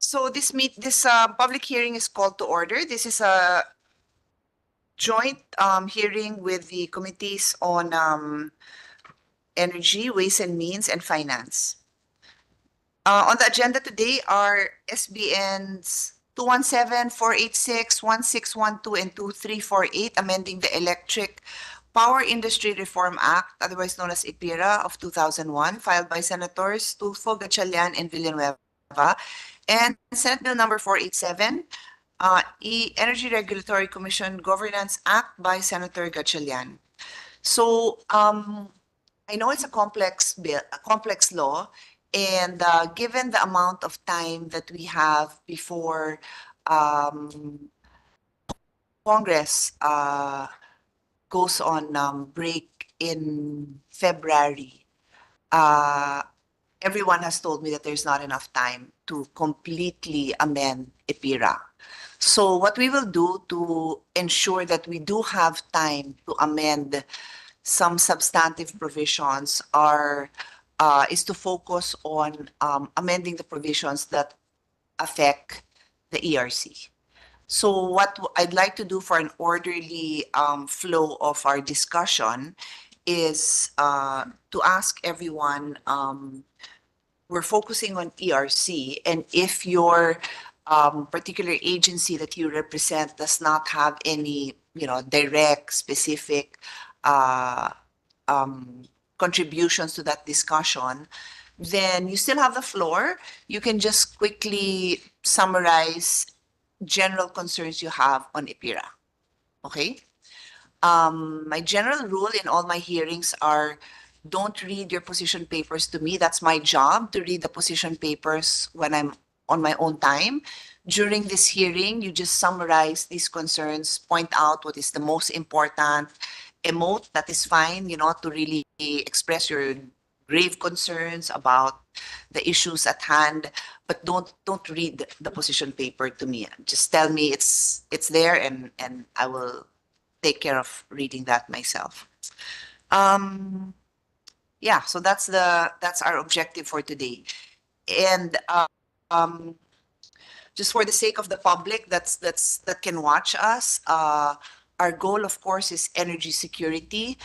So this public hearing is called to order. This is a joint hearing with the committees on energy, ways and means, and finance. On the agenda today are SBNs 217-486, 1612, and 2348, amending the Electric Power Industry Reform Act, otherwise known as IPIRA, of 2001, filed by Senators Tulfo, Gatchalian, and Villanueva, and Senate Bill number 487, Energy Regulatory Commission Governance Act by Senator Gatchalian. So I know it's a complex bill, a complex law, and given the amount of time that we have before Congress goes on break in February, everyone has told me that there's not enough time to completely amend IPIRA. So what we will do to ensure that we do have time to amend some substantive provisions is to focus on amending the provisions that affect the ERC. So what I'd like to do for an orderly flow of our discussion is to ask everyone, we're focusing on ERC, and if your particular agency that you represent does not have any, direct, specific contributions to that discussion, then you still have the floor. You can just quickly summarize general concerns you have on IPIRA. Okay? My general rule in all my hearings are don't read your position papers to me. That's my job, to read the position papers when I'm on my own time. During this hearing, you just summarize these concerns, point out what is the most important, emote, that is fine, to really express your grave concerns about the issues at hand, but don't read the position paper to me. Just tell me it's there, and I will take care of reading that myself. Yeah, so that's our objective for today. And just for the sake of the public that can watch us, our goal, of course, is energy security.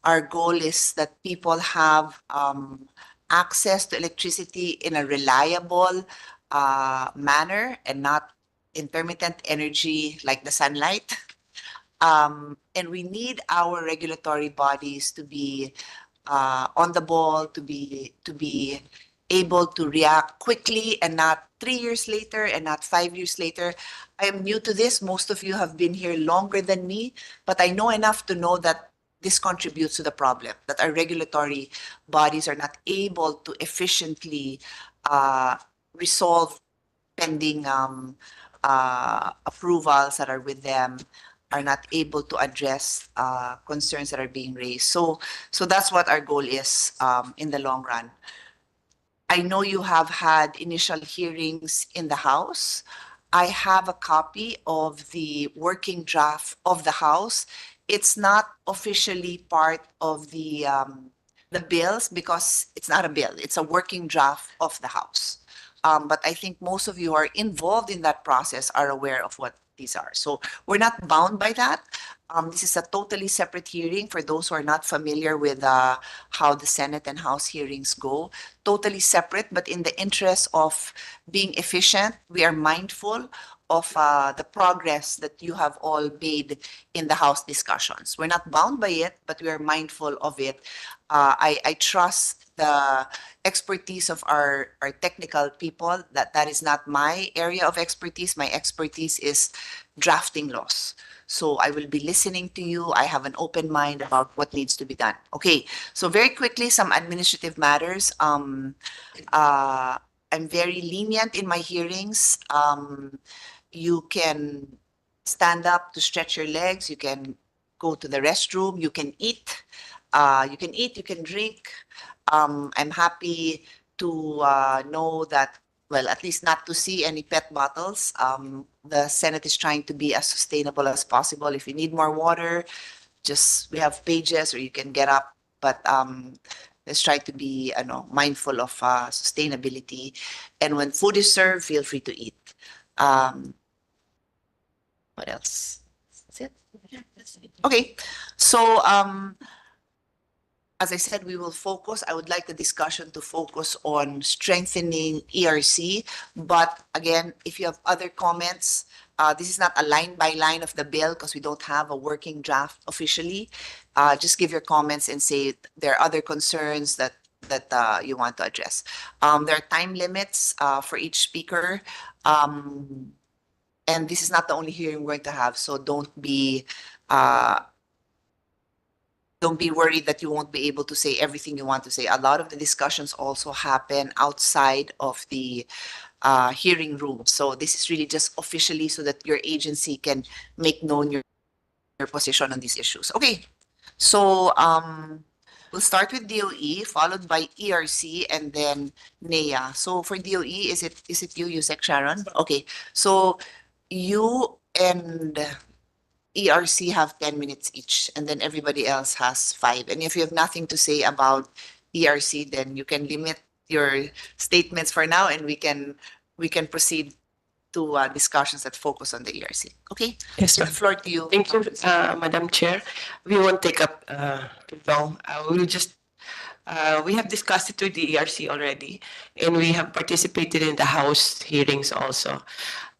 Our goal is that people have access to electricity in a reliable manner and not intermittent energy like the sunlight. And we need our regulatory bodies to be on the ball, to be able to react quickly and not 3 years later and not 5 years later. I am new to this. Most of you have been here longer than me, but I know enough to know that this contributes to the problem, that our regulatory bodies are not able to efficiently resolve pending approvals that are with them, are not able to address concerns that are being raised. So that's what our goal is in the long run. I know you have had initial hearings in the House. I have a copy of the working draft of the House. It's not officially part of the bills because it's not a bill. It's a working draft of the House. But I think most of you who are involved in that process are aware of what these are. So we're not bound by that. This is a totally separate hearing for those who are not familiar with how the Senate and House hearings go. Totally separate, but in the interest of being efficient, we are mindful of the progress that you have all made in the House discussions. We're not bound by it, but we are mindful of it. I trust the expertise of our technical people. That is not my area of expertise. My expertise is drafting laws. So I will be listening to you. I have an open mind about what needs to be done. Okay, so very quickly, some administrative matters. I'm very lenient in my hearings. You can stand up to stretch your legs. You can go to the restroom. You can eat. You can drink. I'm happy to know that, well, at least not to see any PET bottles. The Senate is trying to be as sustainable as possible. If you need more water, we have pages or you can get up. But let's try to be mindful of sustainability. And when food is served, feel free to eat. What else? That's it. Yeah, that's it. Okay. So as I said, we will focus. I would like the discussion to focus on strengthening ERC. But again, if you have other comments, this is not a line by line of the bill because we don't have a working draft officially. Just give your comments and say there are other concerns that you want to address. There are time limits for each speaker. And this is not the only hearing we're going to have, so don't be worried that you won't be able to say everything you want to say. A lot of the discussions also happen outside of the hearing room. So this is really just officially so that your agency can make known your position on these issues. Okay, so we'll start with DOE, followed by ERC, and then NEA. So for DOE, is it you, Yusek Sharon? Okay, so you and ERC have 10 minutes each, and then everybody else has 5. And if you have nothing to say about ERC, then you can limit your statements for now, and we can proceed to discussions that focus on the ERC. Okay? Yes, The ma'am. floor to you. Thank you, Madam Chair. We won't take up too long. We'll just we have discussed it with the ERC already, and we have participated in the House hearings also.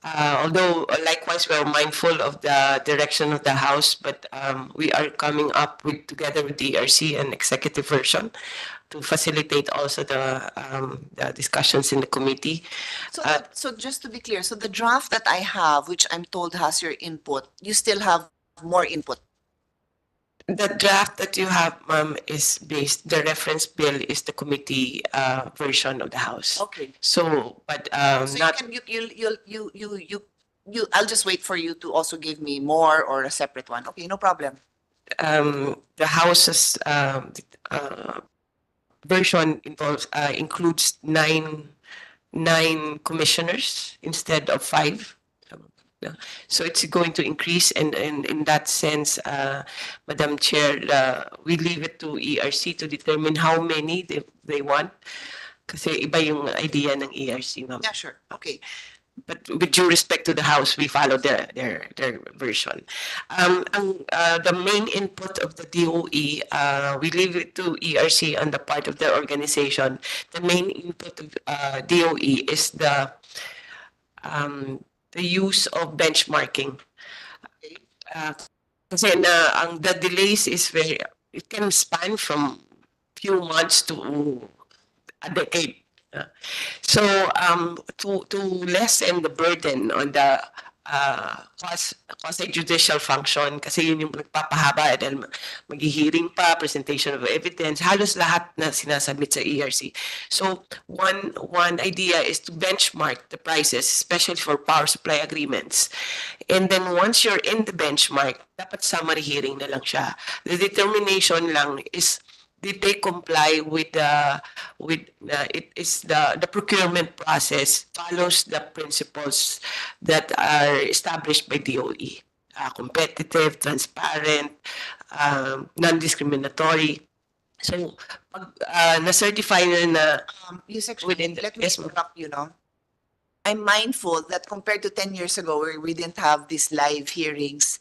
Although likewise we're mindful of the direction of the House, but we are coming up with together with the ERC an executive version to facilitate also the discussions in the committee. So just to be clear, so the draft that I have, which I'm told has your input, you still have more input. The draft that you have, ma'am, is based, the reference bill is the committee version of the House. Okay. So, but So not, I'll just wait for you to also give me more or a separate one. Okay, no problem. the House's version includes nine commissioners instead of 5. So it's going to increase, and in that sense, Madam Chair, we leave it to ERC to determine how many they want. Kasi iba yung idea ng ERC, ma'am. Yeah, sure. Okay. But with due respect to the House, we follow their version. The main input of the DOE, we leave it to ERC on the part of their organization. The main input of DOE is the use of benchmarking. Kasi the delays is it can span from few months to a decade. So to lessen the burden on the quasi-judicial function, kasi yun yung nagpapahaba dahil mag-hearing pa, presentation of evidence, halos lahat na sinasubmit sa ERC. So one idea is to benchmark the prices, especially for power supply agreements. And then once you're in the benchmark, dapat summary hearing na lang siya. The determination lang is did they comply with the procurement process follows the principles that are established by DOE, competitive, transparent, non-discriminatory. So na-certify na within let me interrupt you, no? I'm mindful that compared to 10 years ago, where we didn't have these live hearings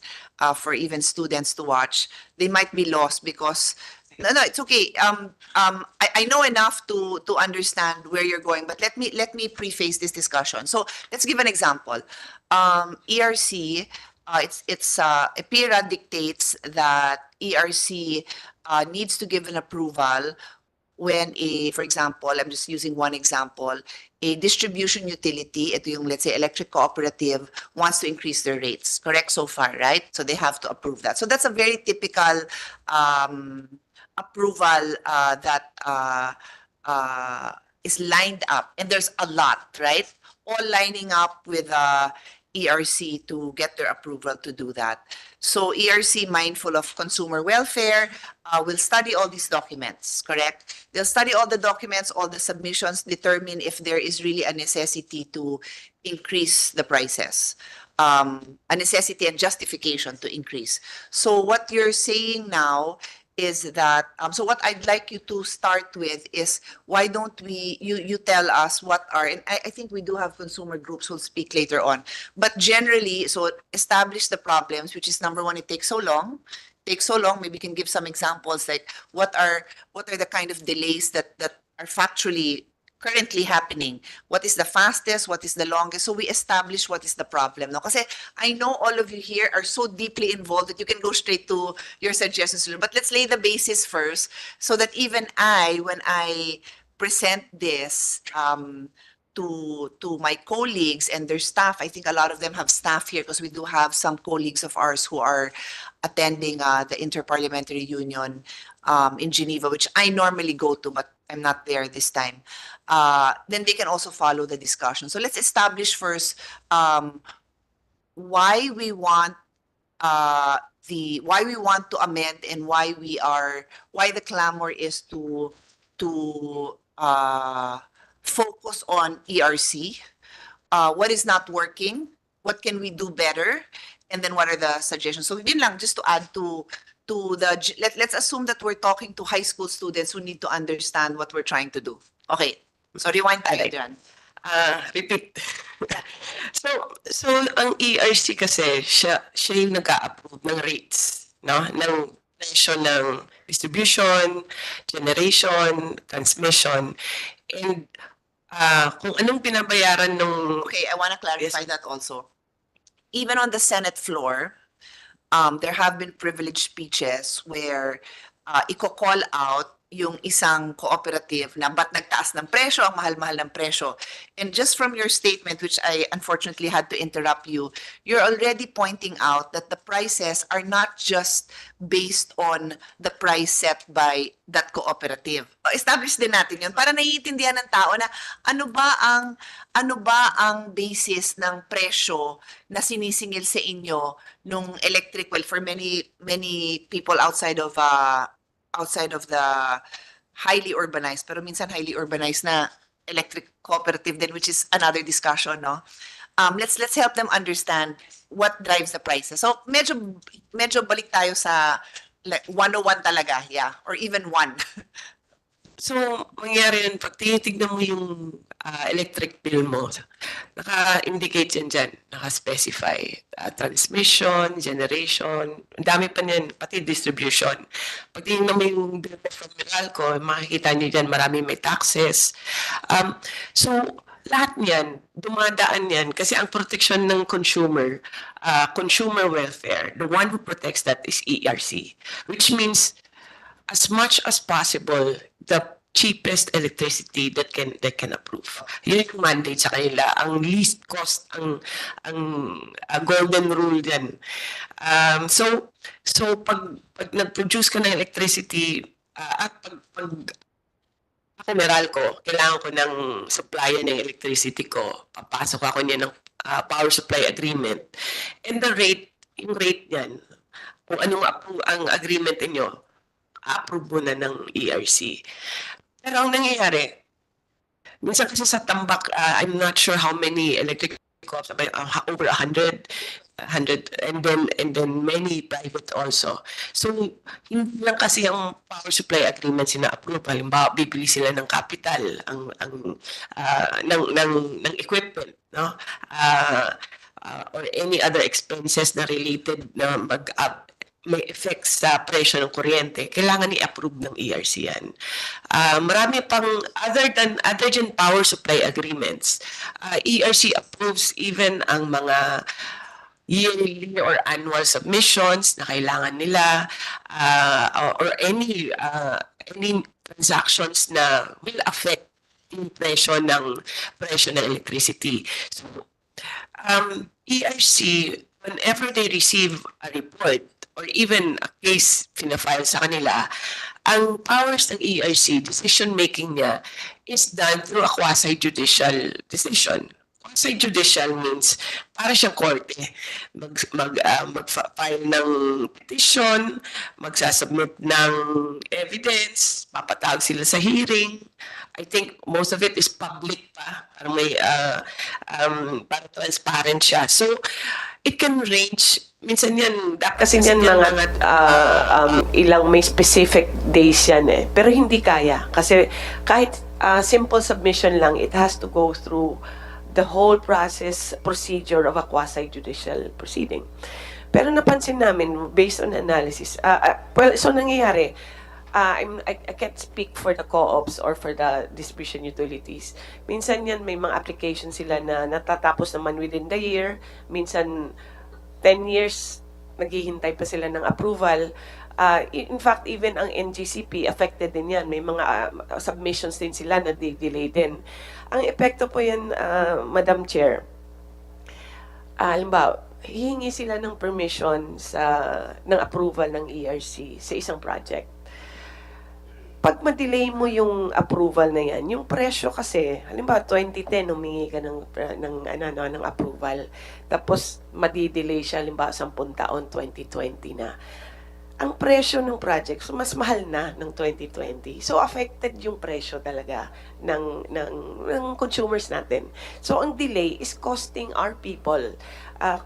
for even students to watch, they might be lost because no, it's okay. I know enough to understand where you're going, but let me preface this discussion. So let's give an example. ERC, EPIRA dictates that ERC needs to give an approval when for example, I'm just using one example, a distribution utility, ito yung, let's say, electric cooperative, wants to increase their rates. Correct so far, right? So they have to approve that. So that's a very typical approval that is lined up, and there's a lot, right? All lining up with ERC to get their approval to do that. So ERC, mindful of consumer welfare, will study all these documents, correct? They'll study all the documents, all the submissions, determine if there is really a necessity to increase the prices, a necessity and justification to increase. So what you're saying now is that, so what I'd like you to start with is, why don't you tell us what are, and I think we do have consumer groups who'll speak later on, but generally, so establish the problems, which is number one, it takes so long. Maybe you can give some examples, like what are the kind of delays that are factually currently happening? What is the fastest? What is the longest? So we establish what is the problem. No? Kasi I know all of you here are so deeply involved that you can go straight to your suggestions. But let's lay the basis first, so that even when I present this to my colleagues and their staff, I think a lot of them have staff here because we do have some colleagues of ours who are attending the Interparliamentary Union in Geneva, which I normally go to, but I'm not there this time. Then they can also follow the discussion. So let's establish first why we want to amend, and why the clamor is to focus on ERC. What is not working? What can we do better? And then what are the suggestions? So yun lang, just to add to let's assume that we're talking to high school students who need to understand what we're trying to do. Okay. So rewind tayo dyan. Repeat. So ang ERC kasi, siya yung nag-a-approve ng rates, no? Ng presyo ng distribution, generation, transmission, and kung anong binabayaran nung... Okay, I want to clarify that also. Even on the Senate floor, there have been privileged speeches where iko-call out yung isang cooperative na ba't nagtaas ng presyo, ang mahal-mahal ng presyo. And just from your statement, which I unfortunately had to interrupt you, you're already pointing out that the prices are not just based on the price set by that cooperative. Establish din natin yun para naiintindihan ng tao na ano ba ang basis ng presyo na sinisingil sa inyo nung electric, well, for many people outside of the highly urbanized, pero minsan highly urbanized na electric cooperative din, which is another discussion, no? Let's help them understand what drives the prices. So medyo balik tayo sa like 101 talaga, yeah, or even 1. So, mangyari yun, pag tinitignan mo yung electric bill mo, naka-indicate yan dyan, naka-specify. Transmission, generation, ang dami pa niyan, pati distribution. Pag tinignan mo yung bill mo from Meralco, makikita niyo dyan, marami may taxes. So, lahat niyan, dumadaan yan, kasi ang protection ng consumer, consumer welfare, the one who protects that is ERC, which means as much as possible the cheapest electricity that can approve. Yun yung mandate sa kanila. Ang least cost, ang golden rule yan. So pag nag-produce ka ng electricity, at pag ako Meralco, kailangan ko ng supplier ng electricity ko. Papasok ako niya ng power supply agreement. And the rate, yung rate niyan, kung anong ang agreement niyo, approve mo na ng ERC. Pero ang nangyayari, minsan kasi sa tambak, I'm not sure how many electric co-ops, over 100, and then many private also. So, hindi lang kasi ang power supply agreement sina-approve. Halimbawa, bibili sila ng capital, ng equipment, no? Or any other expenses na related na may effects sa presyo ng kuryente, kailangan i-approve ng ERC yan. Marami pang, other than power supply agreements, ERC approves even ang mga yearly or annual submissions na kailangan nila, or any transactions na will affect yung presyo ng electricity. So, ERC, whenever they receive a report or even a case pinafile sa kanila, ang powers ng ERC, decision-making niya, is done through a quasi-judicial decision. Quasi-judicial means para siyang korte. Mag-file ng petition, magsasubmit ng evidence, papatawag sila sa hearing. I think most of it is public pa. Parang may, para transparent siya. So, it can range Minsan yan, kasi yan mga ilang may specific days yan eh. Pero hindi kaya. Kasi kahit simple submission lang, it has to go through the whole procedure of a quasi-judicial proceeding. Pero napansin namin, based on analysis, so nangyayari, I can't speak for the co-ops or for the distribution utilities. Minsan yan, may mga applications sila na natatapos naman within the year. Minsan, 10 years, naghihintay pa sila ng approval. In fact, even ang NGCP, affected din yan. May mga submissions din sila na delay din. Ang epekto po yan, Madam Chair, halimbawa, hihingi sila ng permission ng approval ng ERC sa isang project. Pag ma-delay mo yung approval na yan, yung presyo kasi, halimbawa 2010 humingi ka ng approval, tapos madi-delay siya halimbawa 10 taon 2020 na. Ang presyo ng project mas mahal na ng 2020. So affected yung presyo talaga ng consumers natin. So ang delay is costing our people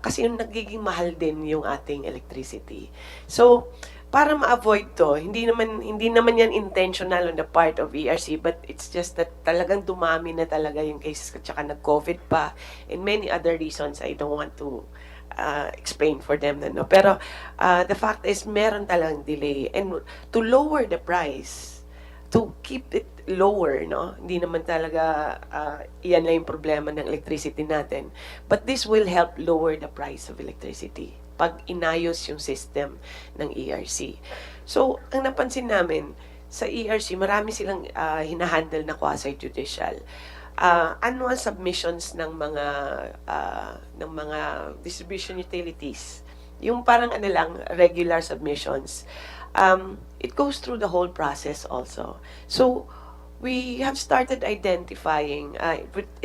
kasi yung nagiging mahal din yung ating electricity. So para ma-avoid to, hindi naman yan intentional on the part of ERC, but it's just that talagang dumami na talaga yung cases at saka nag-COVID pa and many other reasons I don't want to explain for them na, no. Pero the fact is meron talagang delay and to lower the price, to keep it lower, no? Hindi naman talaga iyan lang yung problema ng electricity natin. But this will help lower the price of electricity pag inayos yung system ng ERC. So, ang napansin namin, sa ERC, marami silang hinahandle na quasi-judicial. Annual submissions ng mga distribution utilities. Yung parang regular submissions. It goes through the whole process also. So, we have started identifying,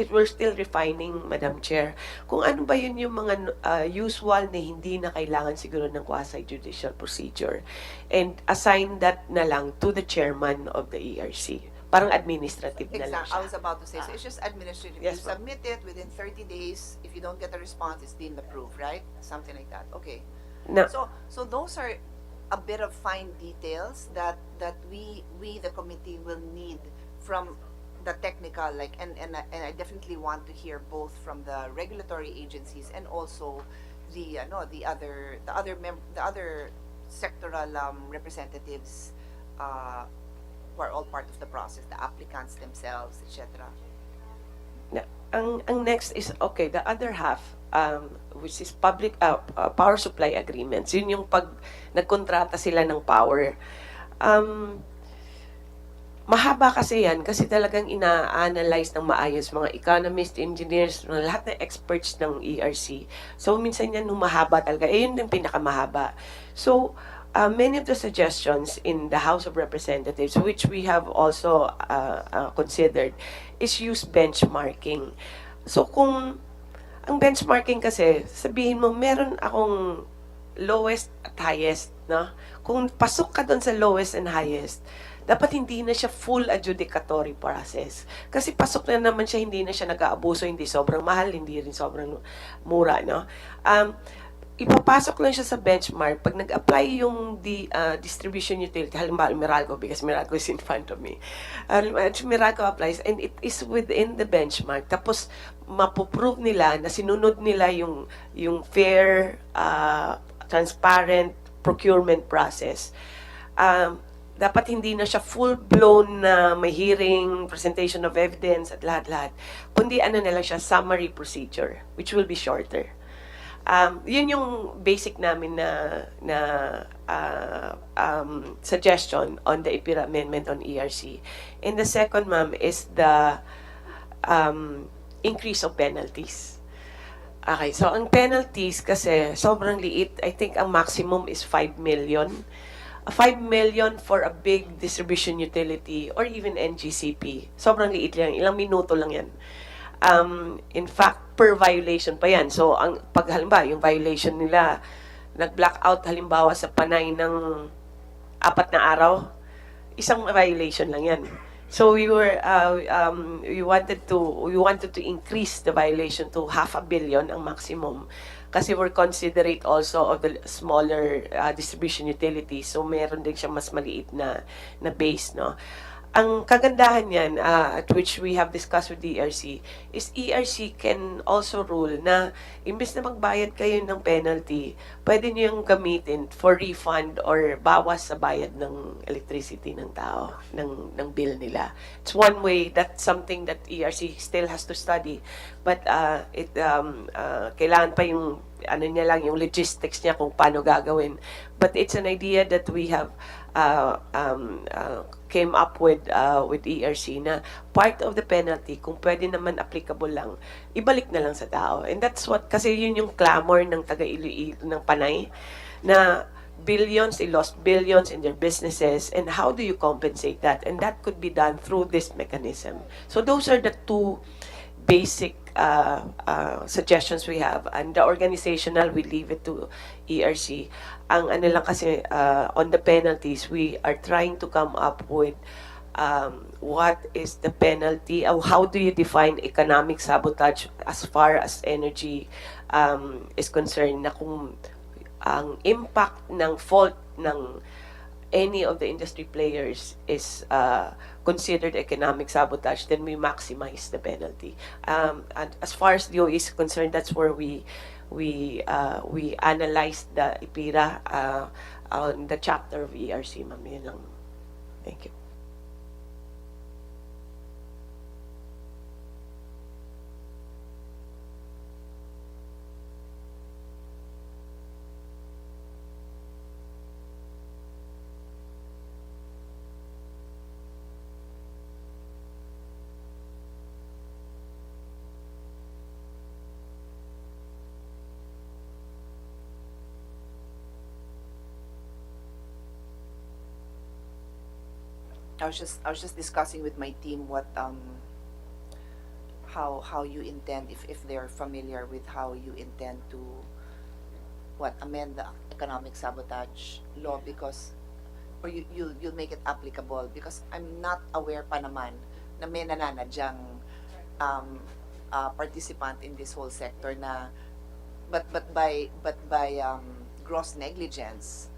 we're still refining, Madam Chair, kung ano ba yun yung mga usual na hindi na kailangan siguro ng quasi-judicial procedure. And assign that na lang to the chairman of the ERC. Parang administrative na lang siya. I was about to say, so it's just administrative. Yes, You submit it within 30 days. If you don't get a response, it's deemed approved, right? Something like that. Okay. Na, So those are a bit of fine details that we the committee will need from the technical, like, and I definitely want to hear both from the regulatory agencies and also the other sectoral representatives who are all part of the process, the applicants themselves, etc. ang next is, okay, the other half, which is public power supply agreements. Yun yung pag nagkontrata sila ng power. Mahaba kasi yan kasi talagang ina-analyze ng maayos mga economists, engineers, lahat ng experts ng ERC. So minsan yan humahaba talaga. Yun yung pinakamahaba. So many of the suggestions in the House of Representatives, which we have also considered, is use benchmarking. So kung ang benchmarking kasi, sabihin mo, meron akong lowest at highest, no? Kung pasok ka doon sa lowest and highest, dapat hindi na siya full adjudicatory process. Kasi pasok na naman siya, hindi na siya nag-aabuso, hindi sobrang mahal, hindi rin sobrang mura, no? Ipapasok lang siya sa benchmark pag nag-apply yung distribution utility, halimbawa Meralco, because Meralco is in front of me. Meralco applies and it is within the benchmark. Tapos mapoprove nila na sinunod nila yung fair, transparent procurement process. Dapat hindi na siya full-blown na may hearing, presentation of evidence at lahat-lahat. Kundi ano na lang siya, summary procedure, which will be shorter. Yun yung basic namin na suggestion on the IPIRA amendment on ERC. And the second, ma'am, is the increase of penalties. Okay, so ang penalties kasi sobrang liit. I think ang maximum is 5 million. 5 million for a big distribution utility or even NGCP. Sobrang liit lang. Ilang minuto lang yan. In fact, per violation pa yan. So, pag halimbawa, yung violation nila, nag-blackout halimbawa sa panay ng 4 na araw, isang violation lang yan. So we wanted to increase the violation to 500 million ang maximum. kasi we're considerate also of the smaller distribution utilities. So meron din siya mas maliit na base, no? Ang kagandahan niyan, at which we have discussed with the ERC, is ERC can also rule na imbes na magbayad kayo ng penalty, pwede niyo yung gamitin for refund or bawas sa bayad ng electricity ng tao, ng bill nila. It's one way, that's something that ERC still has to study, but kailangan pa yung ano niya lang, yung logistics niya kung paano gagawin. But it's an idea that we have came up with ERC na part of the penalty, kung pwede naman applicable lang, ibalik na lang sa tao. And that's what, kasi yun yung clamor ng taga Iloilo, ng Panay, na billions, they lost billions in their businesses, and how do you compensate that? And that could be done through this mechanism. So those are the two basic suggestions we have, and the organizational, we leave it to ERC. Ang ano lang kasi, on the penalties, we are trying to come up with what is the penalty, or how do you define economic sabotage as far as energy is concerned, na kung ang impact ng fault ng any of the industry players is considered economic sabotage, then we maximize the penalty. And as far as the OE is concerned, that's where we analyzed the IPIRA on the chapter of ERC, ma'am. Yun lang. Thank you. I was just discussing with my team what how you intend, if they're familiar with how you intend to amend the economic sabotage law, because or you'll make it applicable, because I'm not aware pa naman na may nananadyang participant in this whole sector na but by gross negligence,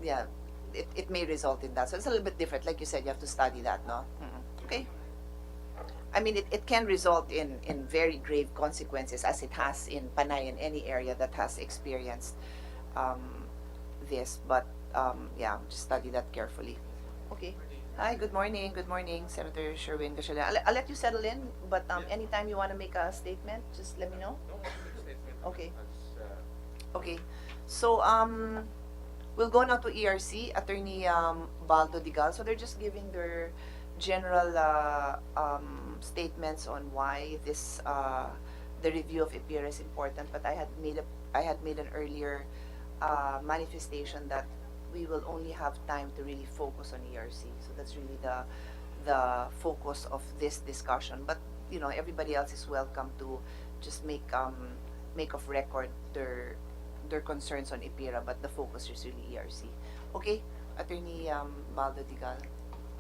yeah, it may result in that. So it's a little bit different. Like you said, you have to study that, no? Okay. I mean, it can result in very grave consequences, as it has in Panay, in any area that has experienced this. But yeah, just study that carefully. Okay. Hi, good morning. Good morning, Senator Sherwin Gatchalian. I'll let you settle in, but anytime you want to make a statement, just let me know. Okay. Okay. So we'll go now to ERC, Attorney Baldo Digal. So they're just giving their general statements on why this the review of IPIRA is important. But I had made an earlier manifestation that we will only have time to really focus on ERC. So that's really the focus of this discussion. But you know, everybody else is welcome to just make of record their concerns on IPIRA, but the focus is really ERC. Okay, Attorney Baldo Digal.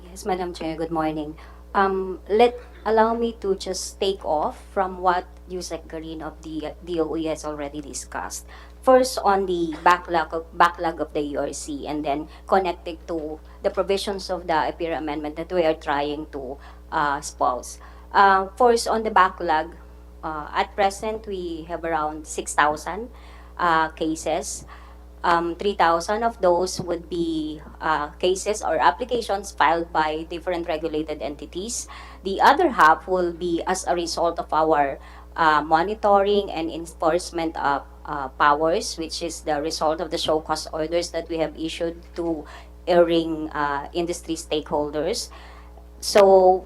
Yes, Madam Chair, good morning. Allow me to just take off from what Yusek Garin of the DOE has already discussed. First, on the backlog of the ERC, and then connected to the provisions of the IPIRA amendment that we are trying to spouse. First, on the backlog, at present we have around 6,000 cases. 3,000 of those would be cases or applications filed by different regulated entities. The other half will be as a result of our monitoring and enforcement powers, which is the result of the show cause orders that we have issued to erring industry stakeholders. So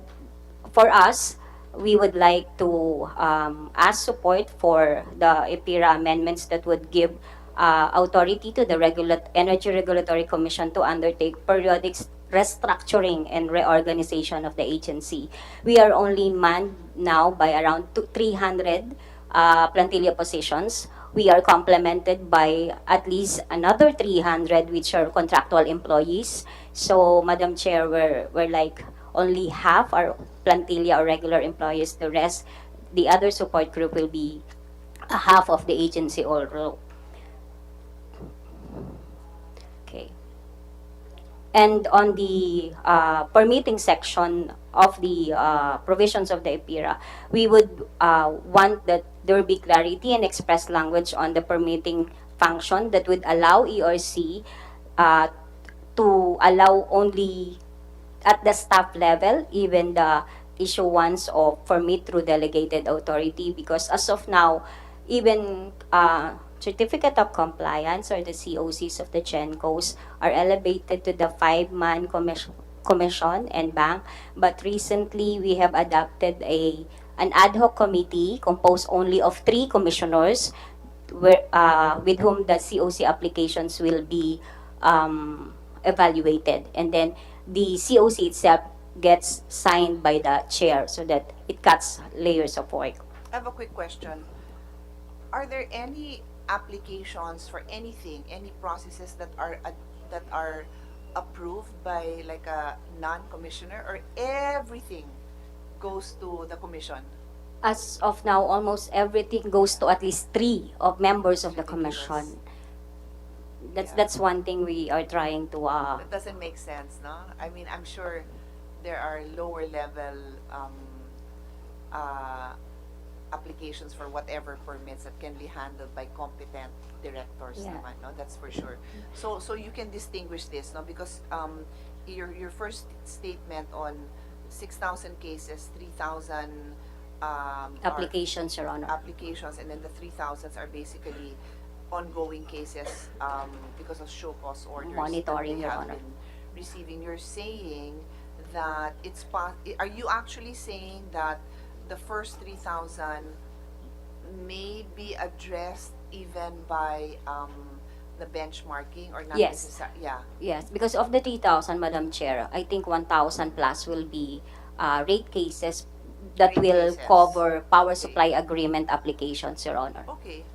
for us, we would like to ask support for the IPIRA amendments that would give authority to the Energy Regulatory Commission to undertake periodic restructuring and reorganization of the agency. We are only manned now by around 300 plantilla positions. We are complemented by at least another 300 which are contractual employees. So, Madam Chair, we're like only half are plantilla or regular employees. The rest, the other support group will be half of the agency also. Okay. And on the permitting section of the provisions of the EPIRA, we would want that there be clarity and express language on the permitting function that would allow ERC uh, to allow only at the staff level, even the issuance of permit through delegated authority, because as of now, even certificate of compliance or the COCs of the GENCOs are elevated to the five-man commission and bank. But recently, we have adopted an ad hoc committee composed only of 3 commissioners with whom the COC applications will be evaluated. And then the COC itself gets signed by the chair so that it cuts layers of work. I have a quick question. Are there any applications for anything, any processes that are approved by like a non-commissioner, or everything goes to the commission? As of now, almost everything goes to at least 3 of members of the Ridiculous. commission. Yeah. That's one thing we are trying to That doesn't make sense, no? I mean, I'm sure there are lower level uh, applications for whatever permits that can be handled by competent directors Yeah. naman, no? That's for sure. So you can distinguish this, no? Because your first statement on 6,000 cases, 3,000 are applications, Your Honor. applications, and then the 3,000s are basically ongoing cases because of show cause orders Monitoring, that they Your have Honor. been receiving. You're saying that are you actually saying that the first 3,000 may be addressed even by the benchmarking, or not Yes. necessarily? Yeah. Yes, because of the 3,000, Madam Chair, I think 1,000 plus will be rate cases that Rate will cases. cover power Okay. supply agreement applications, Your Honor. Okay.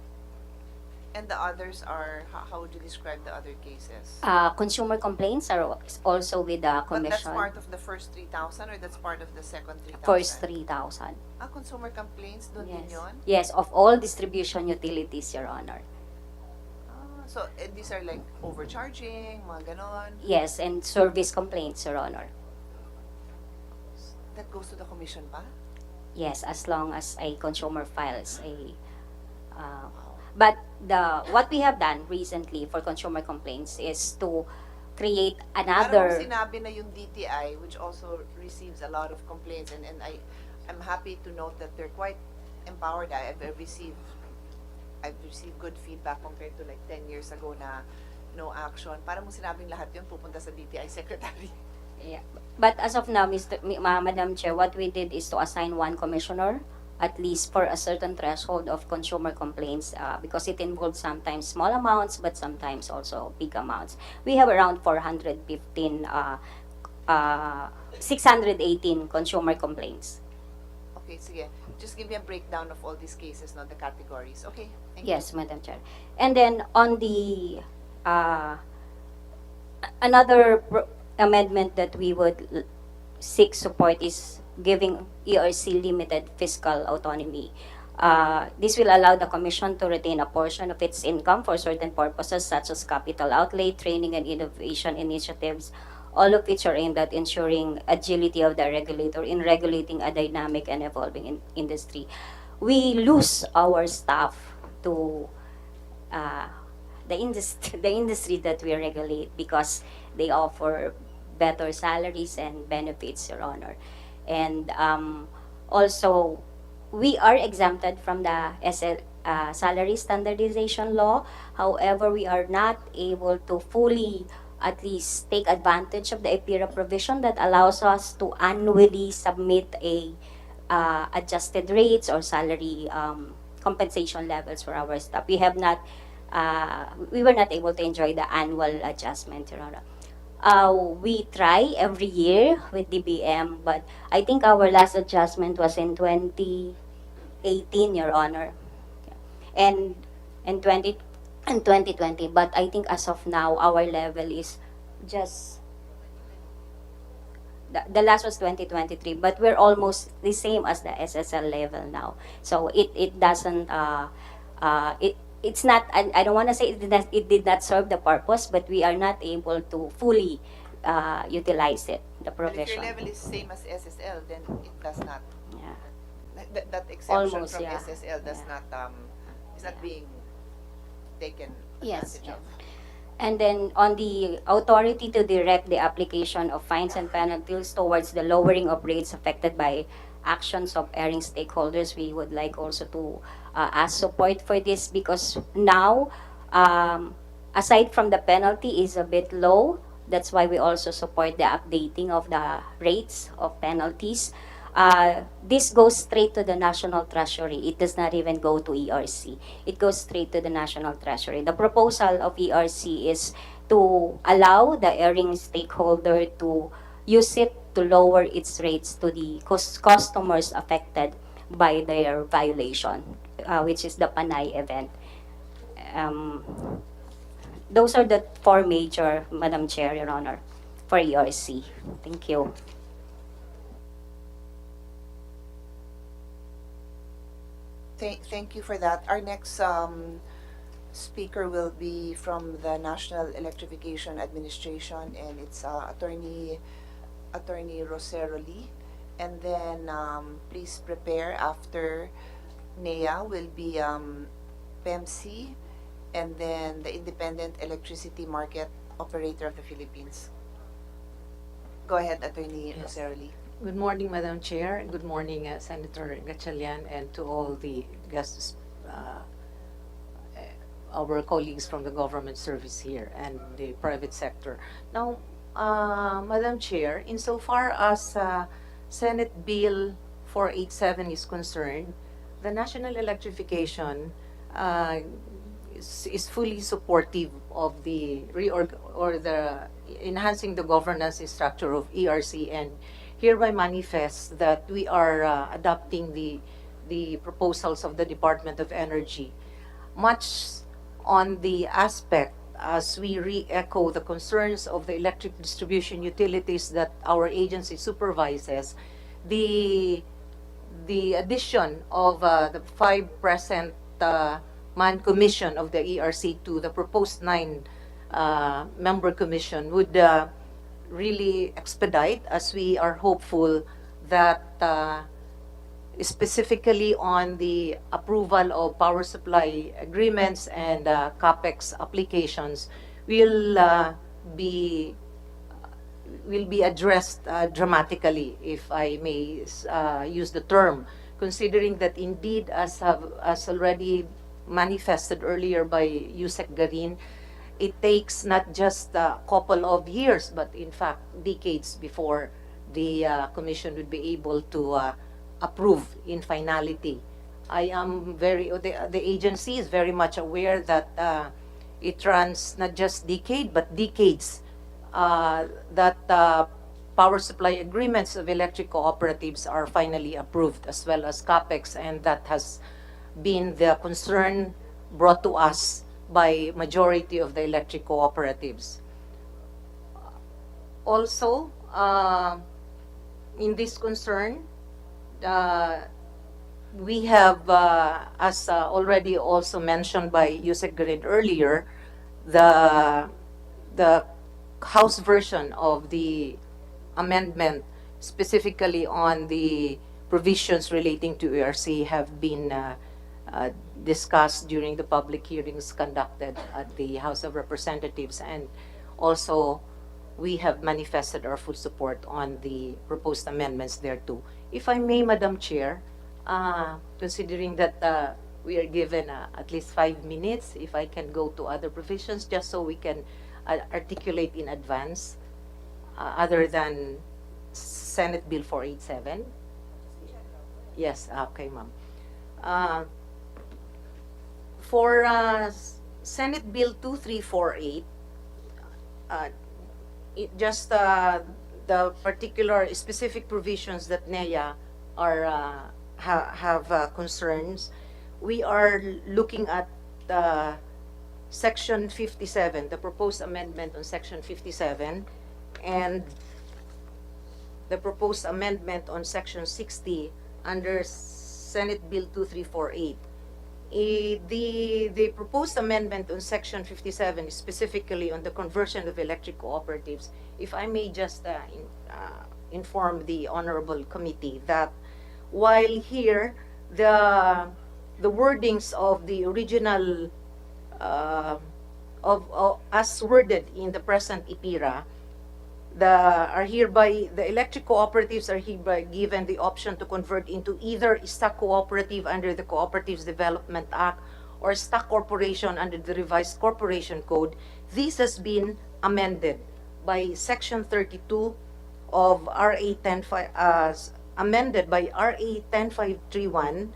And the others are, how would you describe the other cases? Consumer complaints are also with the But that's commission. part of the first 3,000, or that's part of the second 3,000? First 3,000. Consumer complaints, doon din Yes. yun? Yes, of all distribution utilities, Your Honor. So these are like overcharging, mga ganon. Yes, and service complaints, Your Honor. That goes to the commission pa? Yes, as long as a consumer files but what we have done recently for consumer complaints is to create Parang another. sinabi na yung DTI, which also receives a lot of complaints, and I'm happy to note that they're quite empowered. I've received good feedback compared to like 10 years ago na no action. Parang mo sinabing lahat yun pupunta sa DTI secretary. Yeah. But as of now, Madam Chair, what we did is to assign 1 commissioner, at least for a certain threshold of consumer complaints, because it involves sometimes small amounts, but sometimes also big amounts. We have around 618 consumer complaints. Okay, sige. Just give me a breakdown of all these cases, no, the categories. Okay, thank you. Yes, Madam Chair. And then on the another amendment that we would seek support is giving ERC limited fiscal autonomy. This will allow the Commission to retain a portion of its income for certain purposes such as capital outlay, training, and innovation initiatives, all of which are aimed at ensuring agility of the regulator in regulating a dynamic and evolving industry. We lose our staff to the industry that we regulate because they offer better salaries and benefits, Your Honor. And also, we are exempted from the salary standardization law. However, we are not able to fully at least take advantage of the EPIRA provision that allows us to annually submit a adjusted rates or salary compensation levels for our staff. We were not able to enjoy the annual adjustment, Your Honor. We try every year with DBM, but I think our last adjustment was in 2018, Your Honor, and 2020. But I think as of now, our level is just the last was 2023, but we're almost the same as the SSL level now. So it doesn't It's not, I don't want to say it did not serve the purpose, but we are not able to fully utilize it, the Well, if your provision. level is same as SSL, then it does not, Yeah. that exemption Almost, from yeah. SSL does Yeah. not, is not being taken Yes, advantage yes. of. And then on the authority to direct the application of fines and penalties towards the lowering of rates affected by actions of erring stakeholders, we would like also to ask support for this, because now, aside from the penalty is a bit low, that's why we also support the updating of the rates of penalties. This goes straight to the National Treasury. It does not even go to ERC. It goes straight to the National Treasury. The proposal of ERC is to allow the erring stakeholder to use it to lower its rates to the customers affected by their violation, which is the Panay event. Um, those are the four major, Madam Chair, Your Honor, for ERC. Thank you. Thank you for that. Our next speaker will be from the National Electrification Administration, and it's Attorney Rosero Lee. And then please prepare after NEA will be PEMC, and then the Independent Electricity Market Operator of the Philippines. Go ahead, Attorney Yes. Rosero Lee. Good morning, Madam Chair. Good morning, Senator Gatchalian, and to all the guests, our colleagues from the government service here and the private sector. Now, Madam Chair, insofar as Senate Bill 487 is concerned, the national electrification is fully supportive of the or the enhancing the governance structure of ERC, and hereby manifests that we are adopting the proposals of the Department of Energy, much on the aspect as we re-echo the concerns of the electric distribution utilities that our agency supervises. The addition of the 5% man commission of the ERC to the proposed 9 member commission would really expedite, as we are hopeful that specifically on the approval of power supply agreements and CAPEX applications will be addressed dramatically, if I may use the term, considering that indeed, as already manifested earlier by Yusek Garin, it takes not just a couple of years, but in fact decades before the commission would be able to approve in finality. I am the agency is very much aware that it runs not just decade but decades, that power supply agreements of electric cooperatives are finally approved, as well as CAPEX, and that has been the concern brought to us by majority of the electric cooperatives. Also, in this concern, we have, as already also mentioned by Yusek Garin earlier, the House version of the amendment, specifically on the provisions relating to ERC, have been discussed during the public hearings conducted at the House of Representatives, and also we have manifested our full support on the proposed amendments thereto. If I may, Madam Chair, considering that we are given at least 5 minutes, if I can go to other provisions, just so we can articulate in advance, other than Senate Bill 487. Yes, okay, ma'am. For Senate Bill 2348, just the particular specific provisions that NEA are have concerns, we are looking at Section 57, the proposed amendment on Section 57, and the proposed amendment on Section 60 under Senate Bill 2348. The proposed amendment on Section 57 is specifically on the conversion of electric cooperatives. If I may just inform the honorable committee that while here the wordings of the original of as worded in the present IPIRA, the electric cooperatives are hereby given the option to convert into either a stock cooperative under the Cooperatives Development Act or stock corporation under the revised corporation code. This has been amended by Section 32 of RA 105, amended by RA 10531,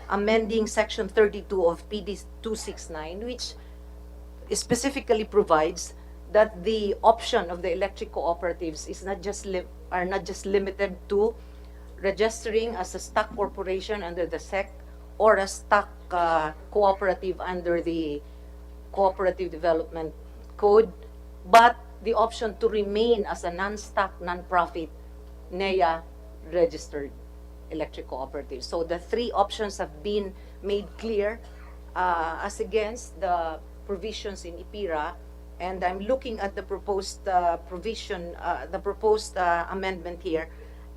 amending Section 32 of PD 269, which specifically provides that the option of the electric cooperatives is not just limited to registering as a stock corporation under the SEC or a stock cooperative under the Cooperative Development Code, but the option to remain as a non-stock, non-profit, NEA registered electric cooperative. So the three options have been made clear as against the provisions in IPIRA, and I'm looking at the proposed the proposed amendment here.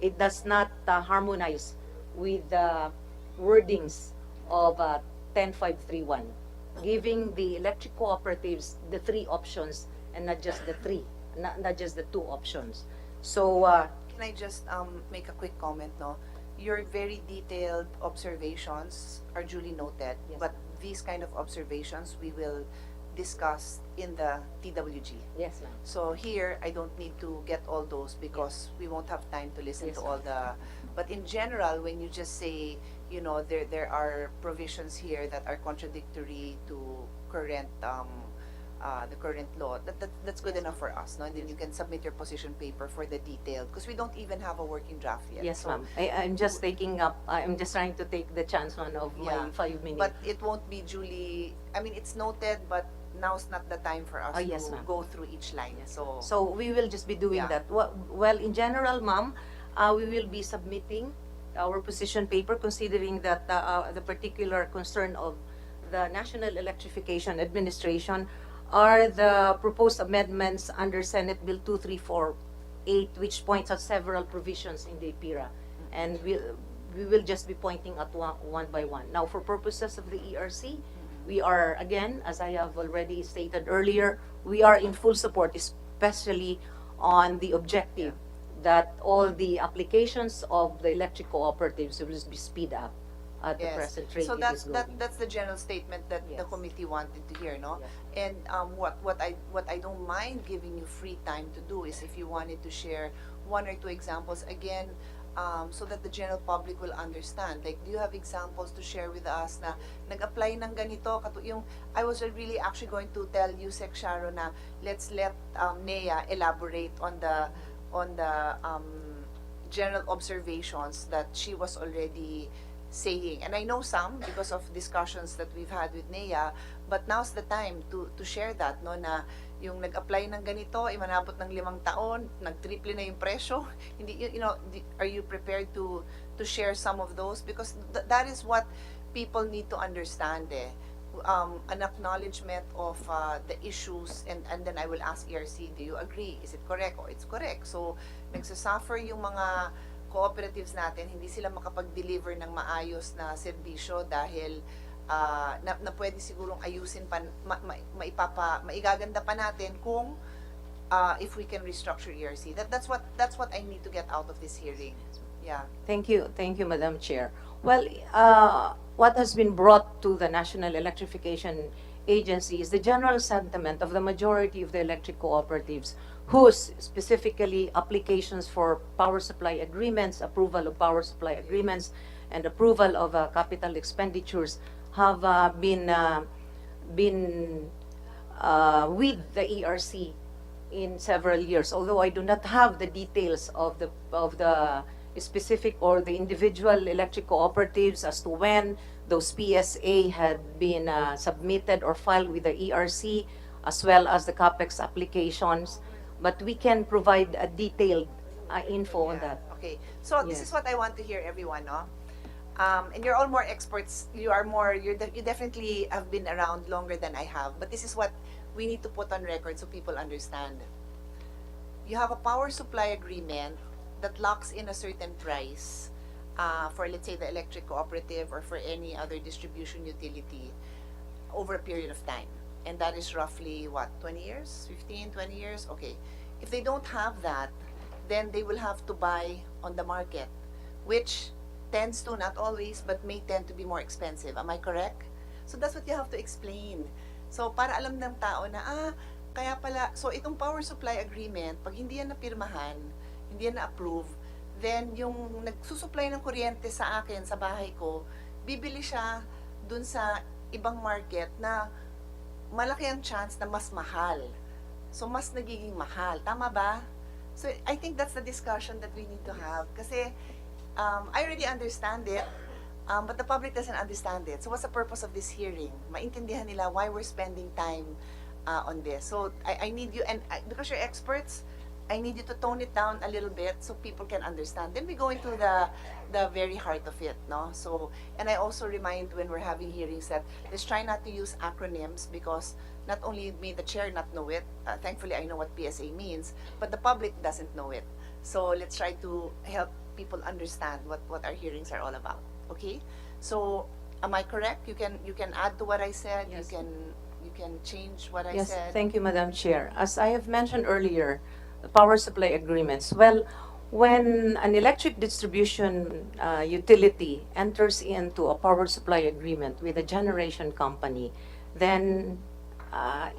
It does not harmonize with the wordings of 10531, giving the electric cooperatives the three options and not just the three, not just the two options. So Can I just make a quick comment, no? Your very detailed observations are duly noted, Yes. but these kind of observations we will discuss in the TWG. yes, ma'am. So here, I don't need to get all those because we won't have time to listen Yes, to all the, but in general, when you just say, you know, there are provisions here that are contradictory to current, the current law, that's good enough for us, no? And then you can submit your position paper for the detailed, because we don't even have a working draft yet. Yes, So- ma'am. I'm just taking up, I'm just trying to take the chance one of Yeah, my 5 minutes. But it won't be duly, I mean, it's noted, but now's not the time for us Oh, yes, to ma'am. go through each line, so. So we will just be doing Yeah. that. Well, in general, ma'am, we will be submitting our position paper considering that the particular concern of the National Electrification Administration are the proposed amendments under Senate Bill 2348, which points out several provisions in the IPIRA. And we will just be pointing at one by one. Now, for purposes of the ERC, we are, again, as I have already stated earlier, we are in full support, especially on the objective that all the applications of the electric cooperatives will be speed up at the Yes. present rate So it that's is going. that's the general statement that the Yes. committee wanted to hear, no? Yes. And what I don't mind giving you free time to do is if you wanted to share one or two examples again, so that the general public will understand. Like, do you have examples to share with us na nag-apply ng ganito? Yung I was really actually going to tell you, Sec Sharon, na let's let Nea elaborate on the general observations that she was already saying. And I know some because of discussions that we've had with Nea, but now's the time to share that, no, na yung nag-apply ng ganito, manabot ng 5 taon, nag-triple na yung presyo. Hindi, you know, are you prepared to share some of those? Because that is what people need to understand, eh. An acknowledgement of the issues, and then I will ask ERC, do you agree? Is it correct? Or it's correct. So, nagsasuffer yung mga cooperatives natin, hindi sila makapag-deliver ng maayos na serbisyo dahil na pwede sigurong ayusin pa, maigaganda pa natin kung if we can restructure ERC. That's what I need to get out of this hearing. Yeah. Thank you, Madam Chair. Well, what has been brought to the National Electrification Agency is the general sentiment of the majority of the electric cooperatives whose specifically applications for power supply agreements, approval of power supply agreements, and approval of capital expenditures have been with the ERC in several years. Although I do not have the details of the specific or the individual electric cooperatives as to when those PSA had been submitted or filed with the ERC, as well as the CAPEX applications, but we can provide a detailed info on Yeah. that. Okay. So this Yes. is what I want to hear, everyone, no? And you're all more experts. You are more. You definitely have been around longer than I have. But this is what we need to put on record so people understand. You have a power supply agreement that locks in a certain price for, let's say, the electric cooperative or for any other distribution utility over a period of time. And that is roughly, what, 20 years? 15, 20 years? Okay. If they don't have that, then they will have to buy on the market, which tends to, not always, but may tend to be more expensive. Am I correct? So that's what you have to explain. So para alam ng tao na, kaya pala, so itong power supply agreement, pag hindi yan napirmahan, hindi yan na-approve, then yung nagsusupply ng kuryente sa akin, sa bahay ko, bibili siya dun sa ibang market na malaki ang chance na mas mahal. So, mas nagiging mahal. Tama ba? So, I think that's the discussion that we need to have. Kasi, I already understand it, but the public doesn't understand it. So, what's the purpose of this hearing? Maintindihan nila why we're spending time on this. So, I need you, and because you're experts, I need you to tone it down a little bit so people can understand. Then we go into the very heart of it, no? So, and I also remind when we're having hearings that let's try not to use acronyms because not only may the chair not know it, thankfully I know what PSA means, but the public doesn't know it. So let's try to help people understand what our hearings are all about. Okay? So, am I correct? You can add to what I said. Yes. You can change what I Yes, said. thank you, Madam Chair. As I have mentioned earlier, the power supply agreements, well, when an electric distribution utility enters into a power supply agreement with a generation company, then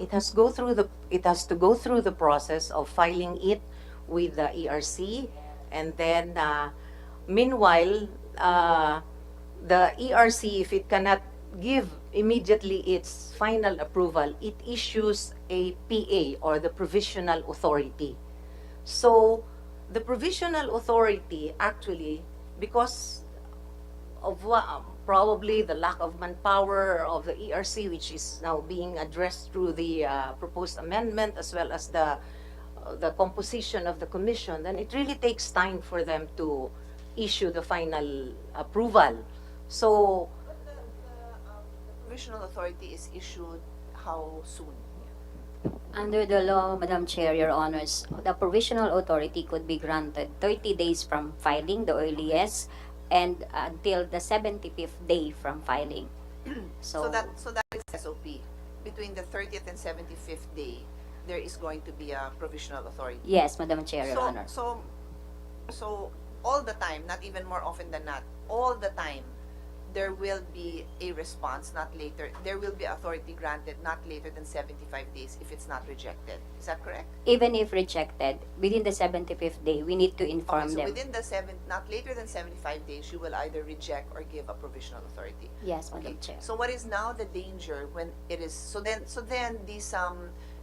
it has to go through the process of filing it with the ERC, and then meanwhile, the ERC, if it cannot give immediately its final approval, it issues a PA, or the provisional authority. So the provisional authority actually, because of probably the lack of manpower of the ERC, which is now being addressed through the proposed amendment, as well as the composition of the commission, then it really takes time for them to issue the final approval. So The provisional authority is issued how soon? Under the law, Madam Chair, Your Honors, the provisional authority could be granted 30 days from filing, the earliest, and until the 75th day from filing. So that is SOP. Between the 30th and 75th day, there is going to be a provisional authority. Yes, Madam Chair, Your Honor. So all the time, not even more often than not, all the time, there will be a response, not later. There will be authority granted not later than 75 days if it's not rejected. Is that correct? Even if rejected, within the 75th day, we need to inform Okay, so them. within the not later than 75 days, you will either reject or give a provisional authority. Yes, Madam Okay. Chair. So what is now the danger when it is so then these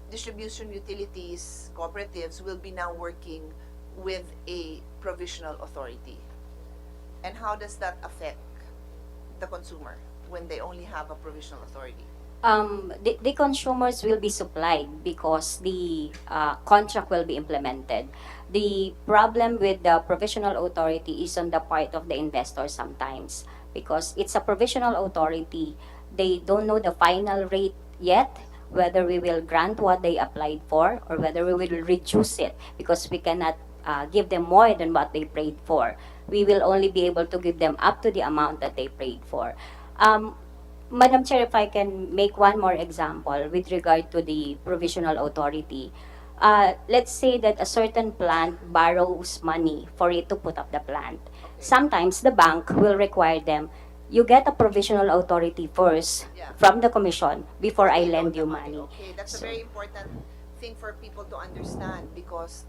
distribution utilities cooperatives will be now working with a provisional authority. And how does that affect the consumer when they only have a provisional authority? The consumers will be supplied because the contract will be implemented. The problem with the provisional authority is on the part of the investor sometimes because it's a provisional authority. They don't know the final rate yet, whether we will grant what they applied for or whether we will reduce it because we cannot give them more than what they paid for. We will only be able to give them up to the amount that they paid for. Madam Chair, if I can make one more example with regard to the provisional authority. Let's say that a certain plant borrows money for it to put up the plant. Sometimes the bank will require them, you get a provisional authority first Yeah. from the commission before I They lend loan you the money. Okay, that's a So- very important thing for people to understand because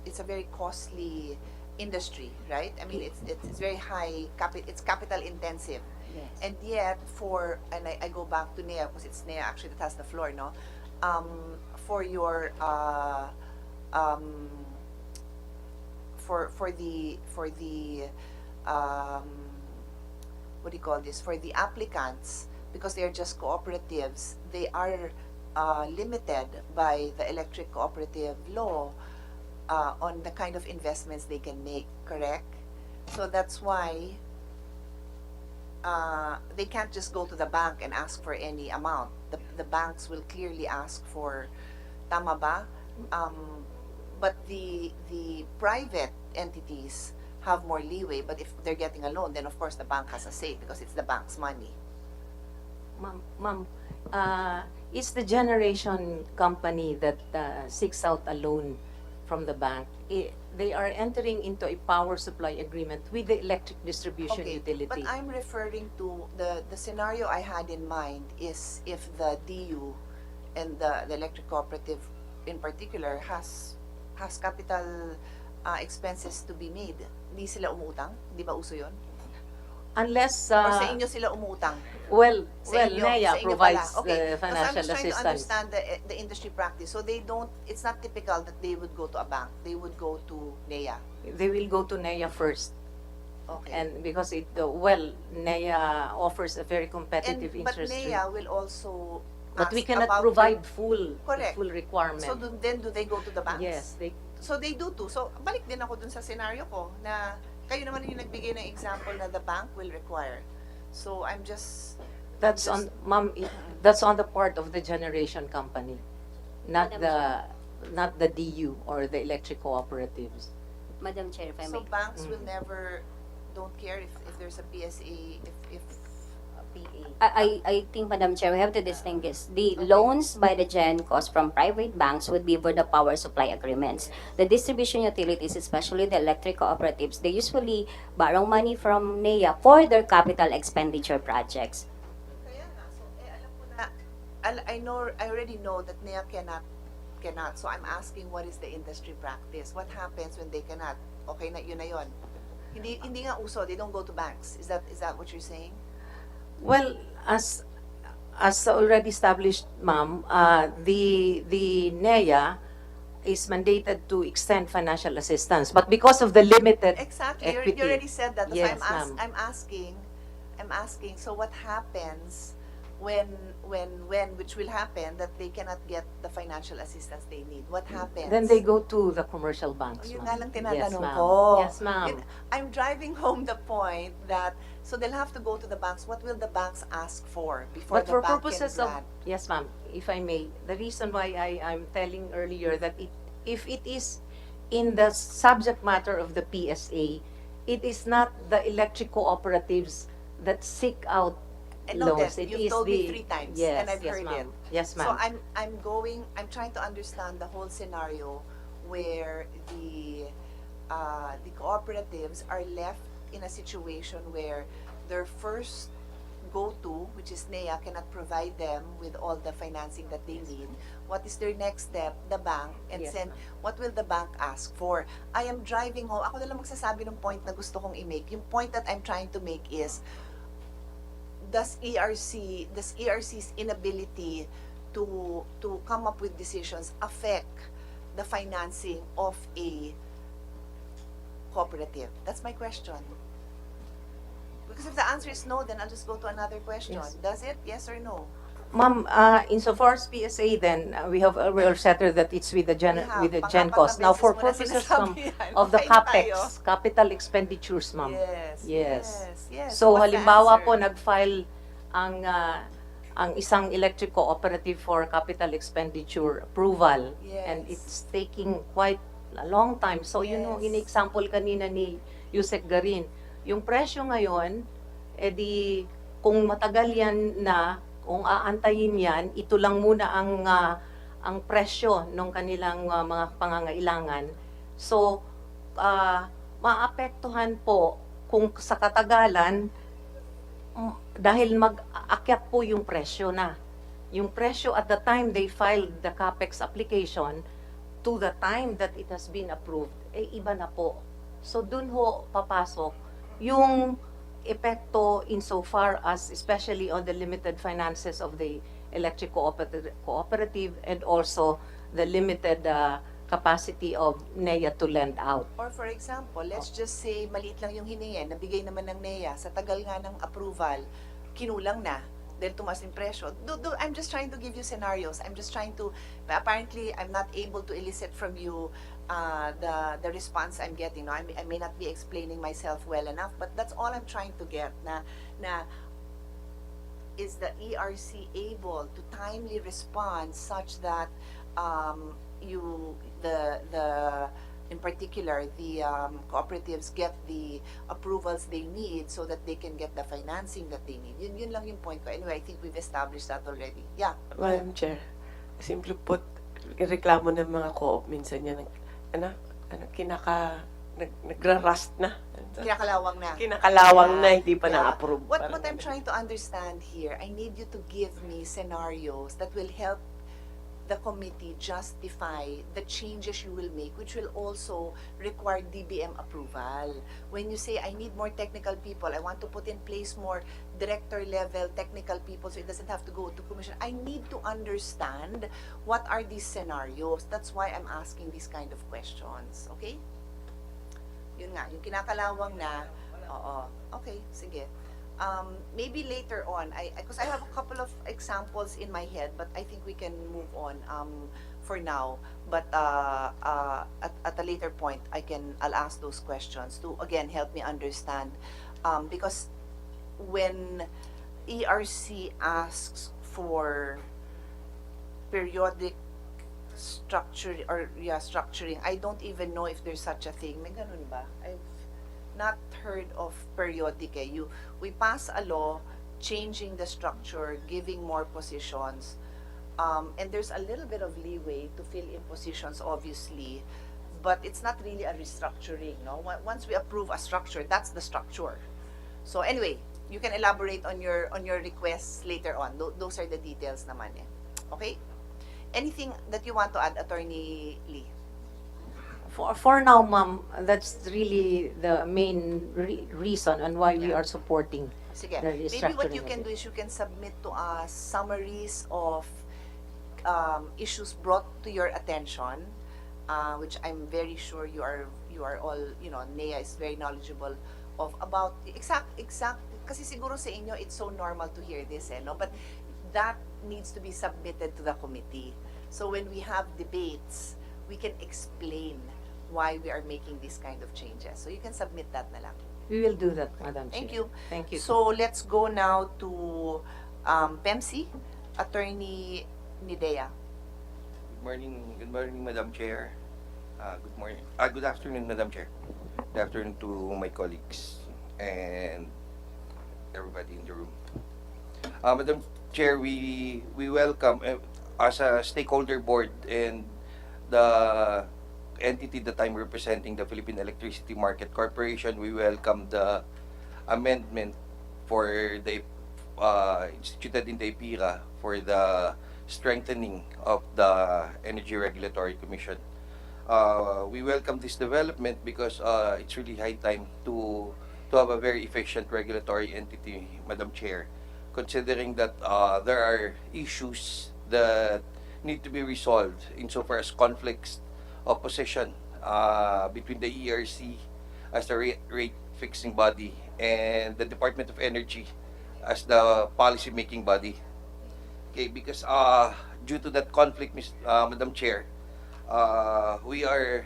it's a very costly industry, right? I mean, it's very high it's capital intensive. Yes. And yet, I go back to Nea because it's Nea actually that has the floor, no? For your for the what do you call this? For the applicants, because they are just cooperatives, they are limited by the electric cooperative law on the kind of investments they can make, correct? So that's why they can't just go to the bank and ask for any amount. The banks will clearly ask for, tama ba? But the private entities have more leeway, but if they're getting a loan, then of course the bank has a say because it's the bank's money. Ma'am, it's the generation company that seeks out a loan from the bank. They are entering into a power supply agreement with the electric distribution Okay, utility. but I'm referring to the scenario I had in mind is if the DU and the electric cooperative in particular has capital expenses to be made. Hindi sila umutang? Di ba uso yun? Unless, Or sa inyo sila umutang? well, Sa inyo, NEA sa inyo provides pala. Okay. the Because I'm financial just trying to assistance. understand the industry practice. So they don't, it's not typical that they would go to a bank. They would go to NEA. They will go to NEA first. Okay. And because NEA offers a very competitive But interest rate. NEA will also But we ask cannot about provide your- Correct. full requirement. So then do they go to the banks? Yes, So they do too. So balik din ako dun sa scenario ko na kayo naman yung nagbigay ng example na the bank will require. So I'm just that's on, ma'am, that's on the part of the generation company, not the DU or the electric cooperatives. Madam Chair, if I so may. banks will never don't care if there's a PSA if I think, Madam Chair, we have to distinguish. The loans by the GenCos from private banks would be for the power supply agreements. The distribution utilities, especially the electric cooperatives, they usually borrow money from NEA for their capital expenditure projects. Kaya nga, so alam ko na I already know that NEA cannot. So I'm asking what is the industry practice? What happens when they cannot? Okay na yun na yun. Hindi nga uso, they don't go to banks. Is that what you're saying? Well, as already established, ma'am, the NEA is mandated to extend financial assistance, but because of the limited Exactly. equity. You already said that. That's Yes, why ma'am. I'm asking. So what happens when which will happen that they cannot get the financial assistance they need? What happens? Then they go to the commercial banks, Yun ma'am. nga lang tinatanong ma'am. ko. Yes, ma'am. I'm driving home the point that so they'll have to go to the banks. What will the banks ask for before But the for bank purposes can of, grant? yes, ma'am, if I may, the reason why I'm telling earlier that if it is in the subject matter of the PSA, it is not the electric cooperatives that seek out And noted, loans. It you've is told me the- 3 times, yes, and I've yes, heard ma'am. it. Yes, So ma'am. I'm trying to understand the whole scenario where the cooperatives are left in a situation where their first go-to, which is NEA, cannot provide them with all the financing that they need. What is their next step? The bank. And Yes, then, ma'am. what will the bank ask for? I am driving home. Ako na lang magsasabi ng point na gusto kong i-make. Yung point that I'm trying to make is, does ERC's inability to come up with decisions affect the financing of a cooperative? That's my question. Because if the answer is no, then I'll just go to another question. Yes. Does it? Yes or no? Ma'am, insofar as PSA, then we have already settled that it's with the We have. GenCos. Now, for Pangkapang-beses purposes, mo na ma'am, sinasabi yan. of the Okay na tayo. CAPEX, capital expenditures, ma'am. Yes. So, What's the halimbawa answer? po, nag-file ang isang electric cooperative for capital expenditure approval. And Yes. it's taking quite a long time. So, yun yung Yes. in-example kanina ni Yusek Garin. Yung presyo ngayon, edi kung matagal yan na, kung aantayin yan, ito lang muna ang presyo ng kanilang mga pangangailangan. So, maapektuhan po kung sa katagalan, dahil mag-aakyat po yung presyo na. Yung presyo at the time they filed the CAPEX application to the time that it has been approved, iba na po. So, dun ho papasok yung epekto insofar as especially on the limited finances of the electric cooperative and also the limited capacity of NEA to lend out. Or for example, let's just say maliit lang yung hiningi, nabigay naman ng NEA, sa tagal nga ng approval, kinulang na. dahil tumaas yung presyo. I'm just trying to give you scenarios. I'm just trying to, apparently, I'm not able to elicit from you the response I'm getting. No? I may not be explaining myself well enough, but that's all I'm trying to get. Na is the ERC able to timely respond such that the in particular the cooperatives get the approvals they need so that they can get the financing that they need. Yun lang yung point ko. Anyway, I think we've established that already. Yeah. Madam Chair, simple put, reklamo ng mga co-op minsan yan, nagra-rust na. Kinakalawang na. Kinakalawang na, hindi pa Yeah. na-approve. What Parang I'm ganun. trying to understand here, I need you to give me scenarios that will help the committee justify the changes you will make, which will also require DBM approval. When you say, I need more technical people, I want to put in place more director level technical people so it doesn't have to go to commission, I need to understand what are these scenarios. That's why I'm asking these kind of questions. Okay? Yun nga, yung kinakalawang na, oo, okay, sige. Maybe later on, because I have a couple of examples in my head, but I think we can move on for now. But at a later point, I'll ask those questions to again help me understand, because when ERC asks for periodic structuring, I don't even know if there's such a thing. May ganun ba? I've not heard of periodic. We pass a law changing the structure, giving more positions, and there's a little bit of leeway to fill in positions, obviously, but it's not really a restructuring. No, once we approve a structure, that's the structure. So anyway, you can elaborate on your requests later on. Those are the details naman eh. Okay? Anything that you want to add, Attorney Lee? For now, ma'am, that's really the main reason on why we Yeah. are supporting Sige. the Maybe what restructuring you of can it. do is you can submit to us summaries of issues brought to your attention, which I'm very sure you are all, NEA is very knowledgeable of about exact kasi siguro sa inyo it's so normal to hear this no, but that needs to be submitted to the committee. So when we have debates, we can explain why we are making these kind of changes. So you can submit that na lang. We will do that, Madam Chair. Thank you. Thank you. So let's go now to PEMC, Attorney Nidea. Good morning, Madam Chair. Good morning. Good afternoon, Madam Chair. Good afternoon to my colleagues and everybody in the room. Madam Chair, we welcome as a stakeholder board and the entity that I'm representing, the Philippine Electricity Market Corporation, we welcome the amendment for the instituted in the EPIRA for the strengthening of the Energy Regulatory Commission. We welcome this development because it's really high time to have a very efficient regulatory entity, Madam Chair, considering that there are issues that need to be resolved insofar as conflicts of position between the ERC as the rate fixing body and the Department of Energy as the policy making body. Okay, because due to that conflict, Madam Chair, we are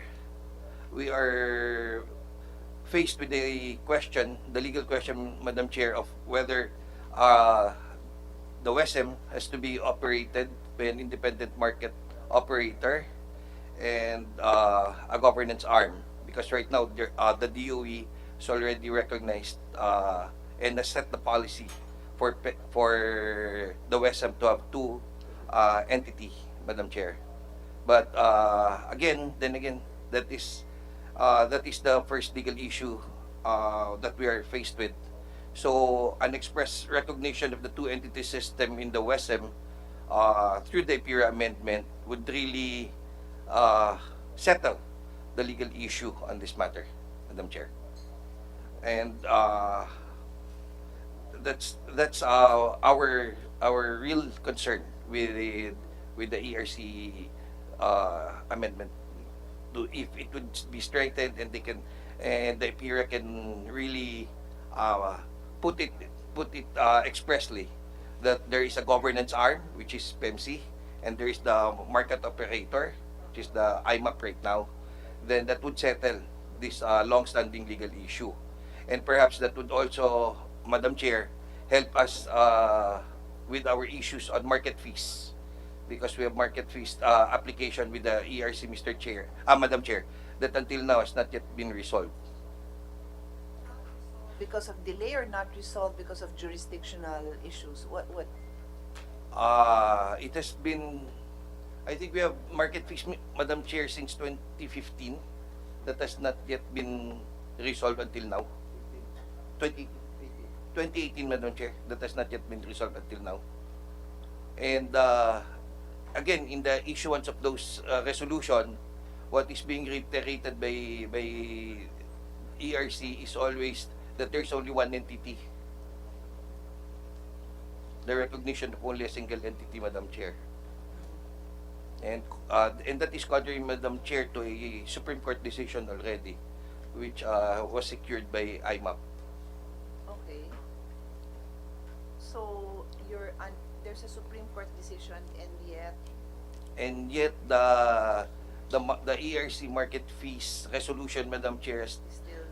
faced with the legal question, Madam Chair, of whether the WESM has to be operated by an independent market operator and a governance arm, because right now the DOE is already recognized and has set the policy for the WESM to have two entity, Madam Chair. But again, that is the first legal issue that we are faced with. So an express recognition of the two entity system in the WESM through the EPIRA amendment would really settle the legal issue on this matter, Madam Chair. And that's our real concern with the ERC amendment. If it would be strengthened and the EPIRA can really put it expressly that there is a governance arm, which is PEMC, and there is the market operator, which is the IMAP right now, then that would settle this long-standing legal issue. And perhaps that would also, Madam Chair, help us with our issues on market fees, because we have market fees application with the ERC, Madam Chair, that until now has not yet been resolved. Because of delay or not resolved because of jurisdictional issues? What? It has been, I think we have market fees, Madam Chair, since 2015 that has not yet been resolved until now. 2018, Madam Chair, that has not yet been resolved until now. And again, in the issuance of those resolution, what is being reiterated by ERC is always that there's only one entity. The recognition of only a single entity, Madam Chair. And that is contrary, Madam Chair, to a Supreme Court decision already, which was secured by IMAP. Okay. So there's a Supreme Court decision, and yet the ERC market fees resolution, Madam Chair,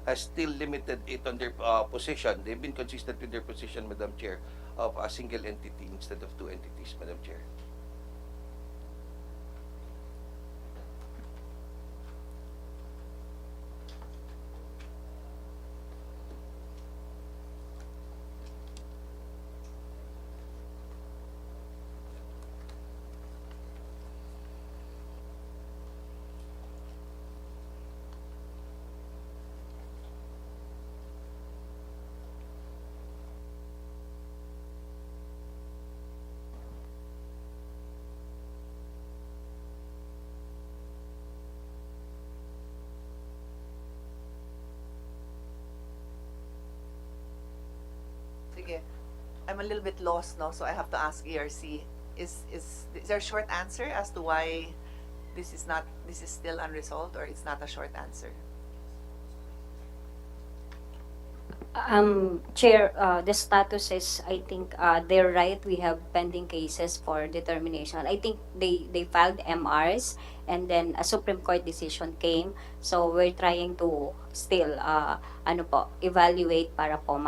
has still limited it on their position. They've been consistent with their position, Madam Chair, of a single entity instead of two entities, Madam Chair. sige. I'm a little bit lost now, so I have to ask ERC. Is there a short answer as to why this is still unresolved, or it's not a short answer? Chair, the status is, I think, they're right. We have pending cases for determination. I think they filed MRs, and then a Supreme Court decision came. So we're trying to still, evaluate para po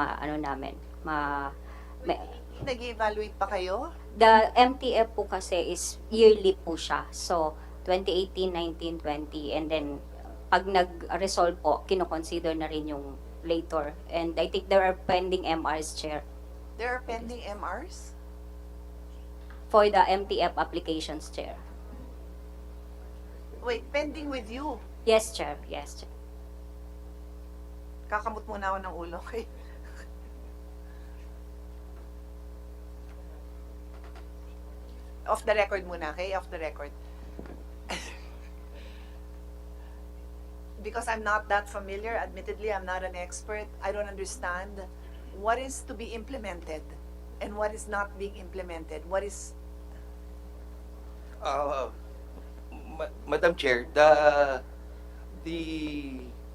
Nag-evaluate pa kayo? The MTF po kasi is yearly po siya. So, 2018, 19, 20, and then pag nag-resolve po, kino-consider na rin yung later. And I think there are pending MRs, Chair, There are pending MRs? for the MTF applications, Chair. Wait, pending with you. Yes, Chair. Yes, Chair. Kakamot muna ako ng ulo. Okay? Off the record muna, okay? Off the record. Because I'm not that familiar, admittedly, I'm not an expert. I don't understand what is to be implemented and what is not being implemented. What is... Madam Chair, the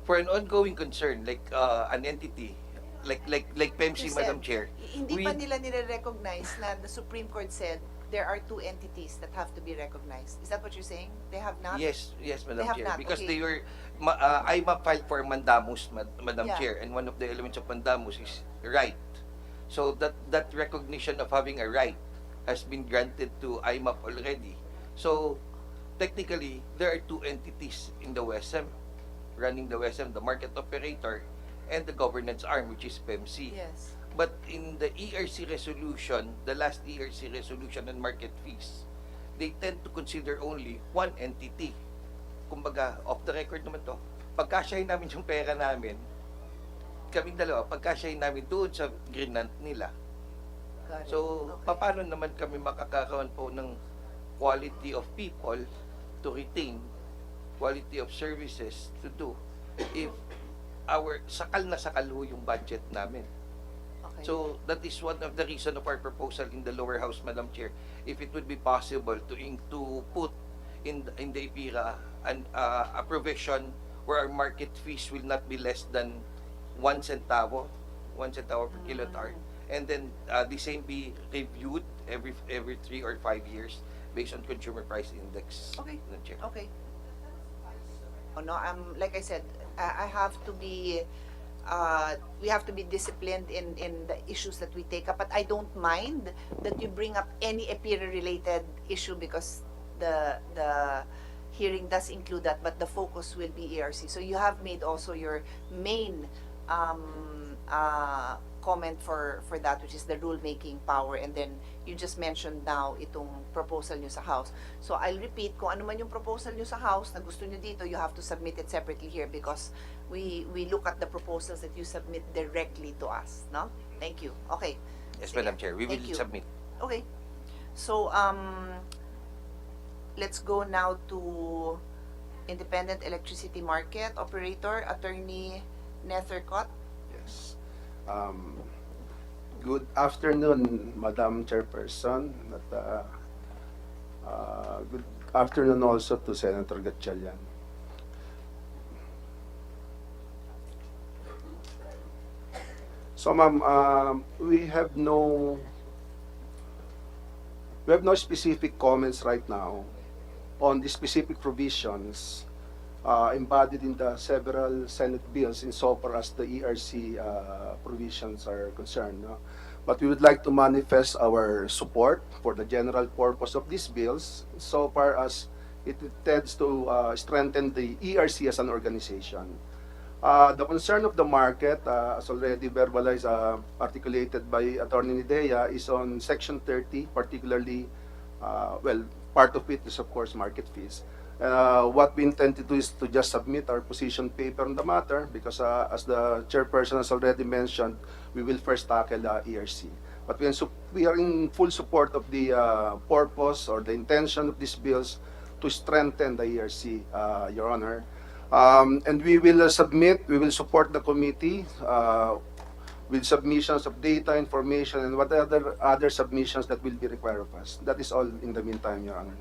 for an ongoing concern like an entity like PEMC, You Madam said, Chair, Hindi we- pa nila nire-recognize na the Supreme Court said there are two entities that have to be recognized. Is that what you're saying? They have not? Yes, Madam They have Chair, not, because okay. they were IMAP filed for mandamus, Madam Yeah. Chair, and one of the elements of mandamus is right. So that recognition of having a right has been granted to IMAP already. So technically, there are two entities in the WESM, running the WESM, the market operator, and the governance arm, which is PEMC. Yes. But in the ERC resolution, the last ERC resolution on market fees, they tend to consider only one entity. Kumbaga, off the record naman to, pagkasyahin namin yung pera namin, kaming dalawa, pagkasyahin namin doon sa greenant nila. Got it. So, Okay. paano naman kami makakakaroon po ng quality of people to retain, quality of services to do, if sakal na sakal ho yung budget namin. Okay. So that is one of the reason of our proposal in the lower house, Madam Chair, if it would be possible to put in the IPIRA a provision where our market fees will not be less than 1 centavo per kilowatt hour, and then the same be reviewed every 3 or 5 years based on consumer price index. Okay. Madam Chair. Okay. Oh, no, like I said, I have to be, we have to be disciplined in the issues that we take up. But I don't mind that you bring up any EPIRA-related issue because the hearing does include that, but the focus will be ERC. So you have made also your main comment for that, which is the rule-making power, and then you just mentioned now itong proposal nyo sa House. So I'll repeat, kung ano man yung proposal nyo sa House na gusto nyo dito, you have to submit it separately here because we look at the proposals that you submit directly to us, no? Thank you. Okay. Yes, Sige. Madam Chair. We will Thank you. submit. Okay. So, let's go now to Independent Electricity Market Operator, Attorney Nethercott. Yes. Good afternoon, Madam Chairperson. Good afternoon also to Senator Gatchalian. So, ma'am, we have no specific comments right now on the specific provisions embodied in the several Senate bills insofar as the ERC provisions are concerned. No? But we would like to manifest our support for the general purpose of these bills so far as it intends to strengthen the ERC as an organization. The concern of the market, as already verbalized, articulated by Attorney Nidea, is on Section 30, particularly, part of it is, of course, market fees. What we intend to do is to just submit our position paper on the matter because, as the chairperson has already mentioned, we will first tackle ERC. But we are in full support of the purpose or the intention of these bills to strengthen the ERC, Your Honor. And we will support the committee with submissions of data, information, and what other submissions that will be required of us. That is all in the meantime, Your Honor.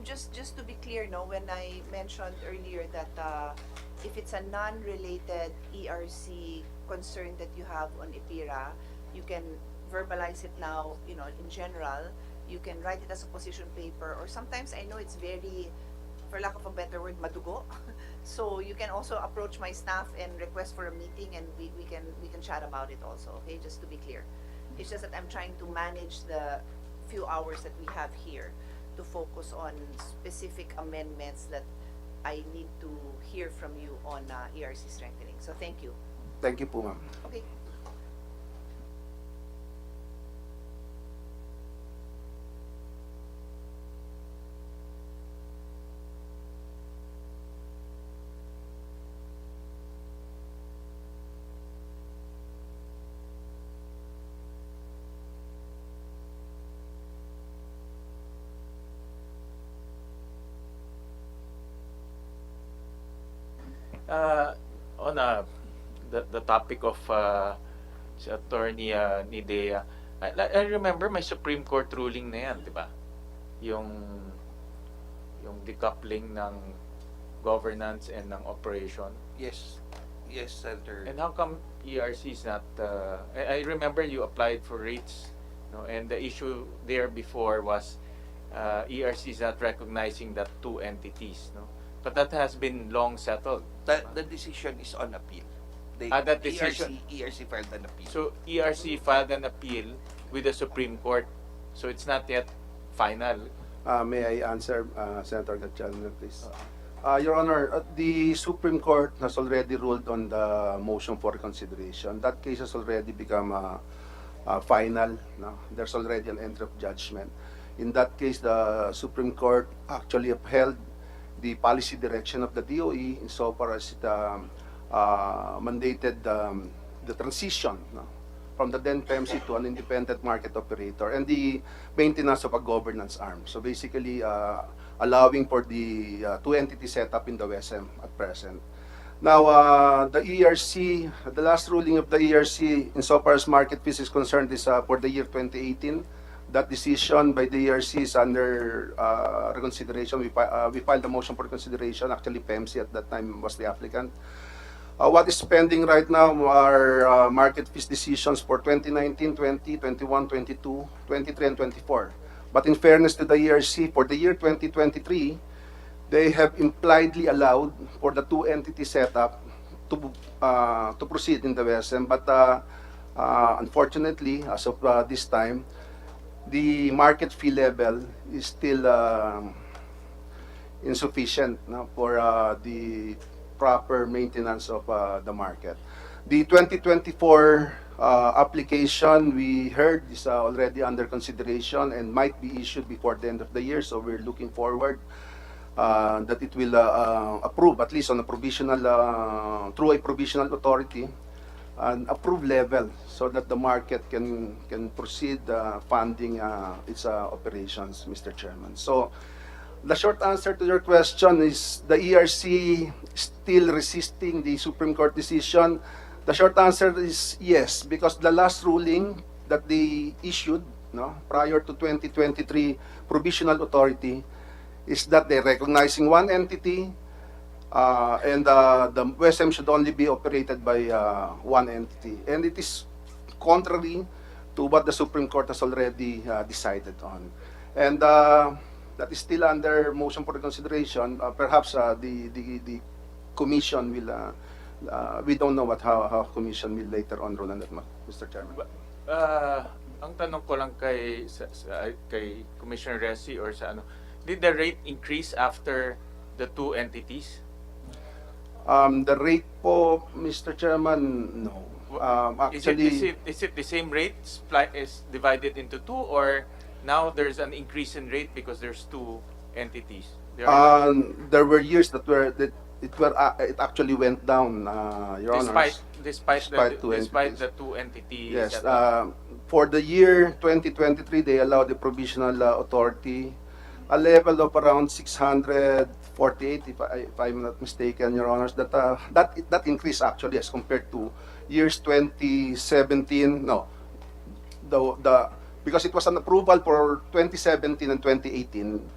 Just to be clear, no, when I mentioned earlier that if it's a non-related ERC concern that you have on EPIRA, you can verbalize it now, in general. You can write it as a position paper, or sometimes I know it's very, for lack of a better word, madugo. So you can also approach my staff and request for a meeting, and we can chat about it also. Okay, just to be clear, it's just that I'm trying to manage the few hours that we have here to focus on specific amendments that I need to hear from you on ERC strengthening. So thank you. Thank you po, ma'am. Okay. On the topic of si Attorney Nidea, I remember may Supreme Court ruling na yan, di ba? Yung decoupling ng governance and ng operation. Yes. Yes, Senator. And how come ERC is not, I remember you applied for rates, no? And the issue there before was ERC is not recognizing that two entities, no? But that has been long settled. The decision is on appeal. That decision- ERC filed an appeal. So ERC filed an appeal with the Supreme Court. So it's not yet final. May I answer, Senator Gatchalian, please? Your Honor, the Supreme Court has already ruled on the motion for reconsideration. That case has already become final. No? There's already an entry of judgment. In that case, the Supreme Court actually upheld the policy direction of the DOE insofar as it mandated the transition, no, from the then PEMC to an independent market operator and the maintenance of a governance arm. So basically, allowing for the two entity setup in the WSM at present. Now, the ERC, the last ruling of the ERC insofar as market fees is concerned is for the year 2018. That decision by the ERC is under reconsideration. We filed a motion for reconsideration. Actually, PEMC at that time was the applicant. What is pending right now are market fees decisions for 2019, 20, 21, 22, 23, and 24. But in fairness to the ERC, for the year 2023, they have impliedly allowed for the two entity setup to proceed in the WSM. But unfortunately, as of this time, the market fee level is still insufficient, no, for the proper maintenance of the market. The 2024 application, we heard, is already under consideration and might be issued before the end of the year. So we're looking forward that it will approve, at least on a provisional, through a provisional authority, an approved level, so that the market can proceed funding its operations, Mr. Chairman. So the short answer to your question is the ERC still resisting the Supreme Court decision. The short answer is yes, because the last ruling that they issued, no, prior to 2023 provisional authority, is that they're recognizing one entity, and the WSM should only be operated by one entity. And it is contrary to what the Supreme Court has already decided on. And that is still under motion for consideration. Perhaps the commission will, we don't know how commission will later on rule on that, Mr. Chairman. Ang tanong ko lang kay Commissioner Resi or sa ano, did the rate increase after the two entities? The rate po, Mr. Chairman, no. Actually, Is it the same rate is divided into two, or now there's an increase in rate because there's two entities? there were years that it actually went down, Your Honors. Despite the two entities. Yes, for the year 2023, they allowed the provisional authority a level of around 648, if I'm not mistaken, Your Honors. That increase actually as compared to years 2017. No, because it was an approval for 2017 and 2018,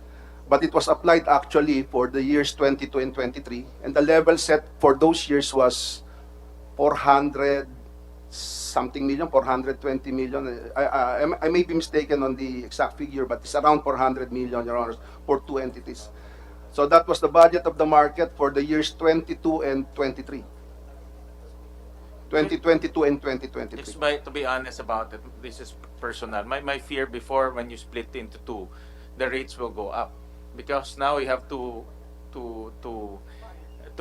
but it was applied actually for the years 22 and 23, and the level set for those years was 400 something million, 420 million. I may be mistaken on the exact figure, but it's around 400 million, Your Honors, for two entities. So that was the budget of the market for the years 22 and 23. 2022 and 2023. Just to be honest about it, this is personal. My fear before, when you split into two, the rates will go up because now you have to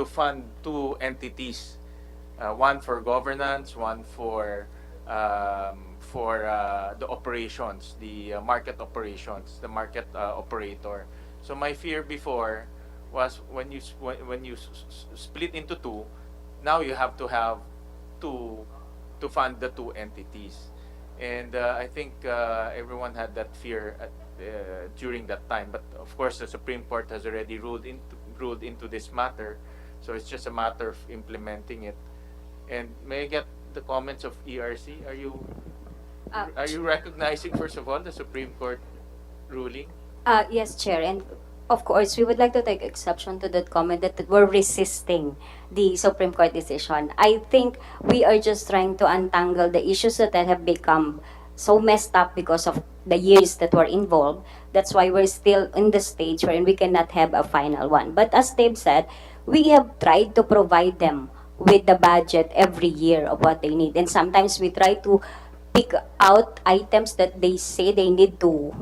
fund two entities, one for governance, one for the operations, the market operations, the market operator. So my fear before was when you split into two, now you have to have to fund the two entities, and I think everyone had that fear during that time. But of course, the Supreme Court has already ruled into this matter, so it's just a matter of implementing it. And may I get the comments of ERC? Are you recognizing, first of all, the Supreme Court ruling? Yes, Chair, and of course, we would like to take exception to that comment that we're resisting the Supreme Court decision. I think we are just trying to untangle the issues that have become so messed up because of the years that were involved. That's why we're still in the stage wherein we cannot have a final one. But as Dave said, we have tried to provide them with the budget every year of what they need. And sometimes we try to pick out items that they say they need to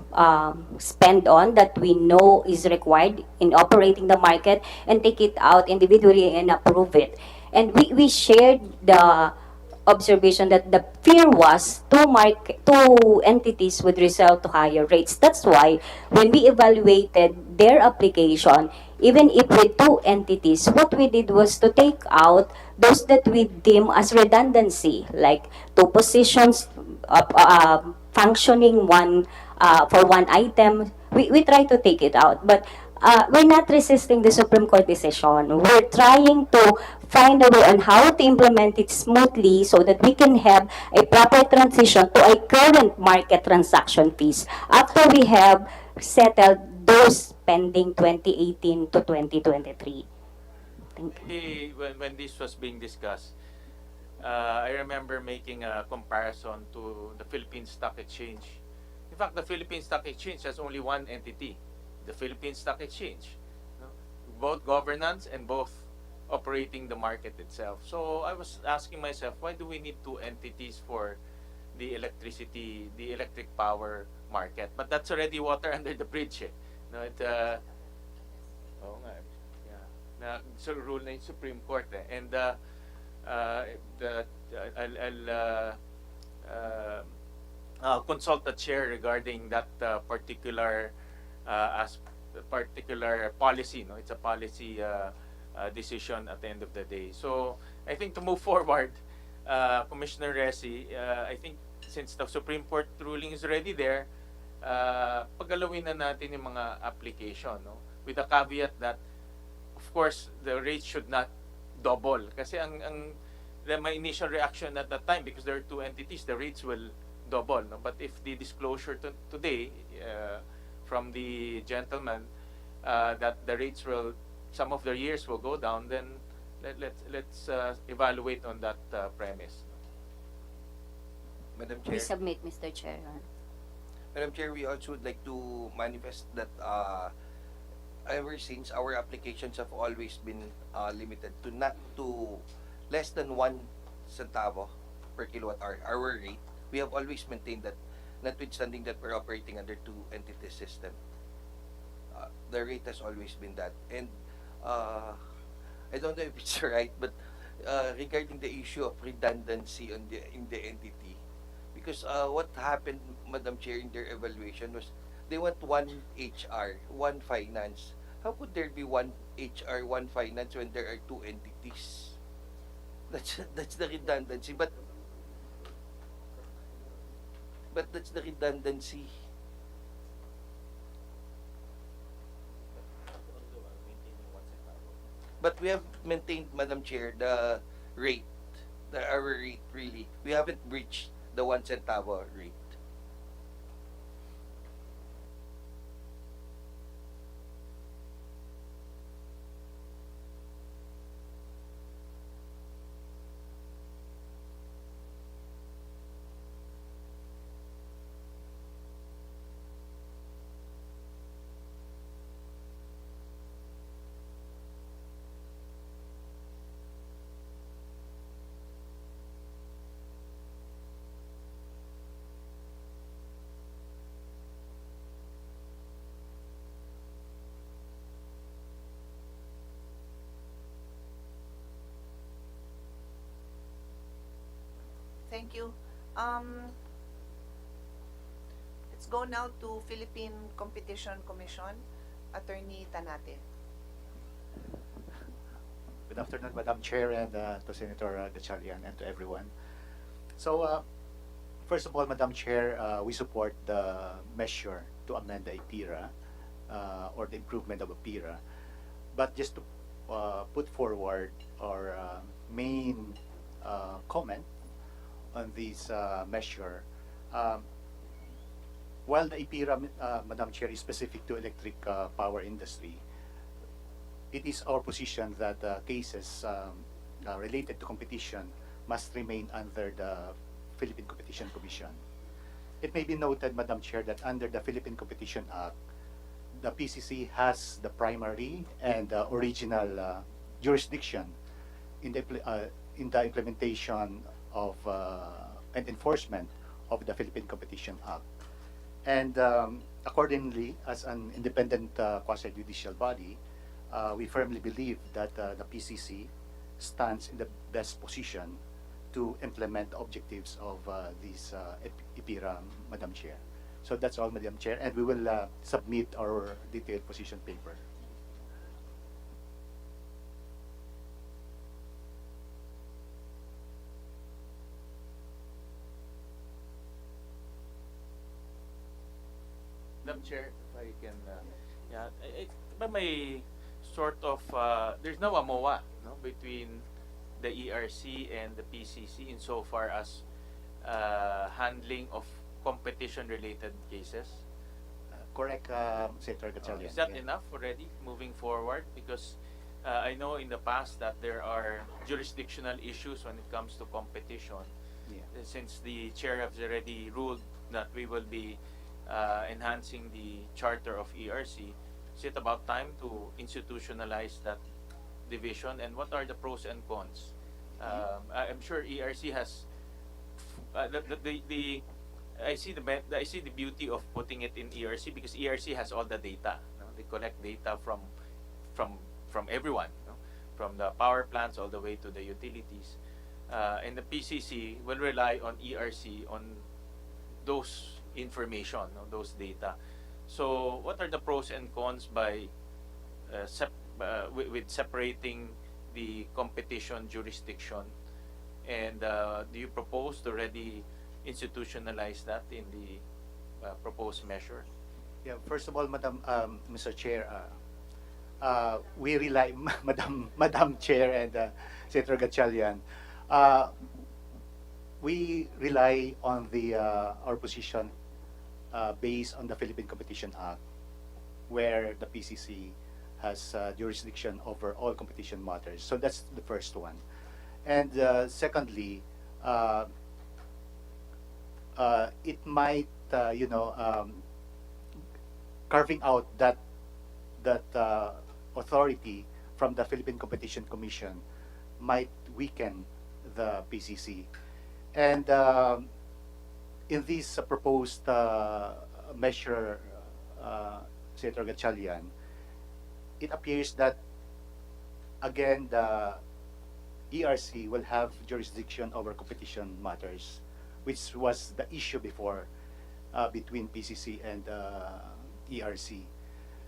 spend on that we know is required in operating the market and take it out individually and approve it. And we shared the observation that the fear was two entities would result to higher rates. That's why when we evaluated their application, even if with two entities, what we did was to take out those that we deem as redundancy, like two positions functioning one for one item. We try to take it out, but we're not resisting the Supreme Court decision. We're trying to find a way on how to implement it smoothly so that we can have a proper transition to a current market transaction fees after we have settled those pending 2018 to 2023. Thank you. When this was being discussed, I remember making a comparison to the Philippine Stock Exchange. In fact, the Philippine Stock Exchange has only one entity, the Philippine Stock Exchange. No? Both governance and both operating the market itself. So I was asking myself, why do we need two entities for the electric power market? But that's already water under the bridge. Eh. No, oo nga. Yeah. So rule na yung Supreme Court. Eh. And the, I'll consult the chair regarding that particular as particular policy. No, it's a policy decision at the end of the day. So I think to move forward, Commissioner Resi, I think since the Supreme Court ruling is already there, pagalawin na natin yung mga application, no? With the caveat that, of course, the rates should not double. Kasi my initial reaction at that time, because there are two entities, the rates will double. No? But if the disclosure today from the gentleman that the rates will, some of the years will go down, then let's evaluate on that premise. Madam Chair. Please submit, Mr. Chair. Madam Chair, we also would like to manifest that ever since our applications have always been limited to not to less than 1 centavo per kilowatt hour, our rate. We have always maintained that, notwithstanding that we're operating under two entity system. The rate has always been that. And I don't know if it's right, but regarding the issue of redundancy in the entity, because what happened, Madam Chair, in their evaluation was they want one HR, one finance. How could there be one HR, one finance when there are two entities? That's the redundancy, but that's the redundancy. But we have maintained, Madam Chair, the rate, our rate really. We haven't breached the 1 centavo rate. Thank you. Let's go now to Philippine Competition Commission, Attorney Tanate. Good afternoon, Madam Chair, and to Senator Gatchalian, and to everyone. So, first of all, Madam Chair, we support the measure to amend the IPIRA or the improvement of IPIRA. But just to put forward our main comment on this measure, while the IPIRA, Madam Chair, is specific to electric power industry, it is our position that cases related to competition must remain under the Philippine Competition Commission. It may be noted, Madam Chair, that under the Philippine Competition Act, the PCC has the primary and original jurisdiction in the implementation of and enforcement of the Philippine Competition Act. And accordingly, as an independent quasi-judicial body, we firmly believe that the PCC stands in the best position to implement the objectives of this IPIRA, Madam Chair. So that's all, Madam Chair, and we will submit our detailed position paper. Madam Chair, if I can, but may sort of, there's no MOA, no, between the ERC and the PCC insofar as handling of competition-related cases. Correct, Senator Gatchalian. Is that Yeah. enough already moving forward? Because I know in the past that there are jurisdictional issues when it comes to competition. Yeah. Since the chair has already ruled that we will be enhancing the charter of ERC, is it about time to institutionalize that division? And what are the pros and cons? I'm sure ERC has the I see the beauty of putting it in ERC because ERC has all the data. No? They collect data from from everyone, no? From the power plants all the way to the utilities. And the PCC will rely on ERC on those information, no? Those data. So, what are the pros and cons by with separating the competition jurisdiction? And do you propose to already institutionalize that in the proposed measure? Yeah, first of all, Mr. Chair, we rely, Madam Chair and Senator Gatchalian, we rely on our position based on the Philippine Competition Act, where the PCC has jurisdiction over all competition matters. So that's the first one. And secondly, it might, carving out that authority from the Philippine Competition Commission might weaken the PCC. And in this proposed measure, Senator Gatchalian, it appears that again the ERC will have jurisdiction over competition matters, which was the issue before between PCC and ERC.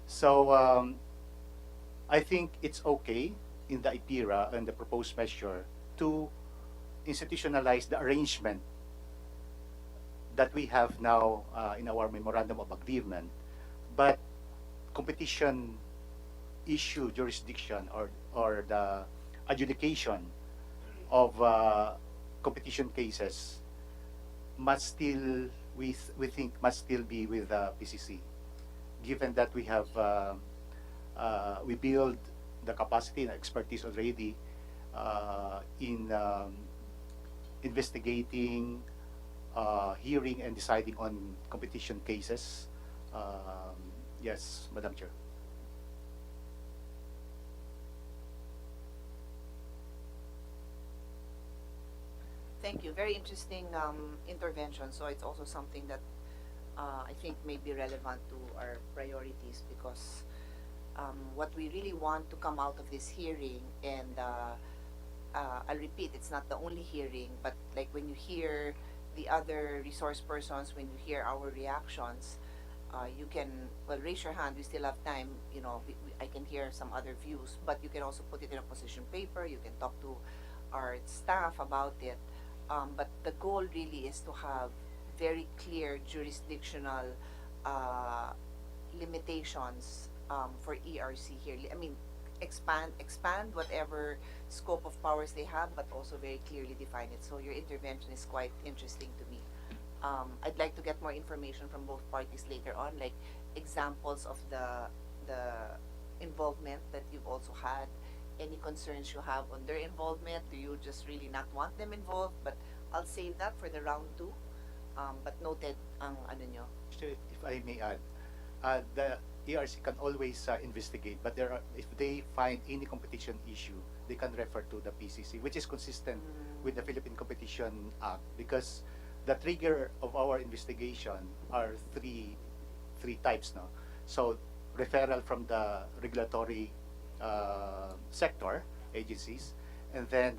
So I think it's okay in the IPIRA and the proposed measure to institutionalize the arrangement that we have now in our memorandum of agreement, but competition issue jurisdiction or the adjudication of competition cases must still, we think, must still be with PCC, given that we have we build the capacity and expertise already in investigating, hearing, and deciding on competition cases. Yes, Madam Chair. Thank you. Very interesting intervention. So it's also something that I think may be relevant to our priorities because what we really want to come out of this hearing, and I'll repeat, it's not the only hearing, but like when you hear the other resource persons, when you hear our reactions, you can, well, raise your hand. We still have time. You know, I can hear some other views, but you can also put it in a position paper. You can talk to our staff about it. But the goal really is to have very clear jurisdictional limitations for ERC here. I mean, expand whatever scope of powers they have, but also very clearly define it. So your intervention is quite interesting to me. I'd like to get more information from both parties later on, like examples of the involvement that you've also had, any concerns you have on their involvement. Do you just really not want them involved? But I'll save that for the round two. But noted ang ano nyo. If I may add, the ERC can always investigate, but if they find any competition issue, they can refer to the PCC, which is consistent with the Philippine Competition Act, because the trigger of our investigation are three types now. So referral from the regulatory sector agencies, and then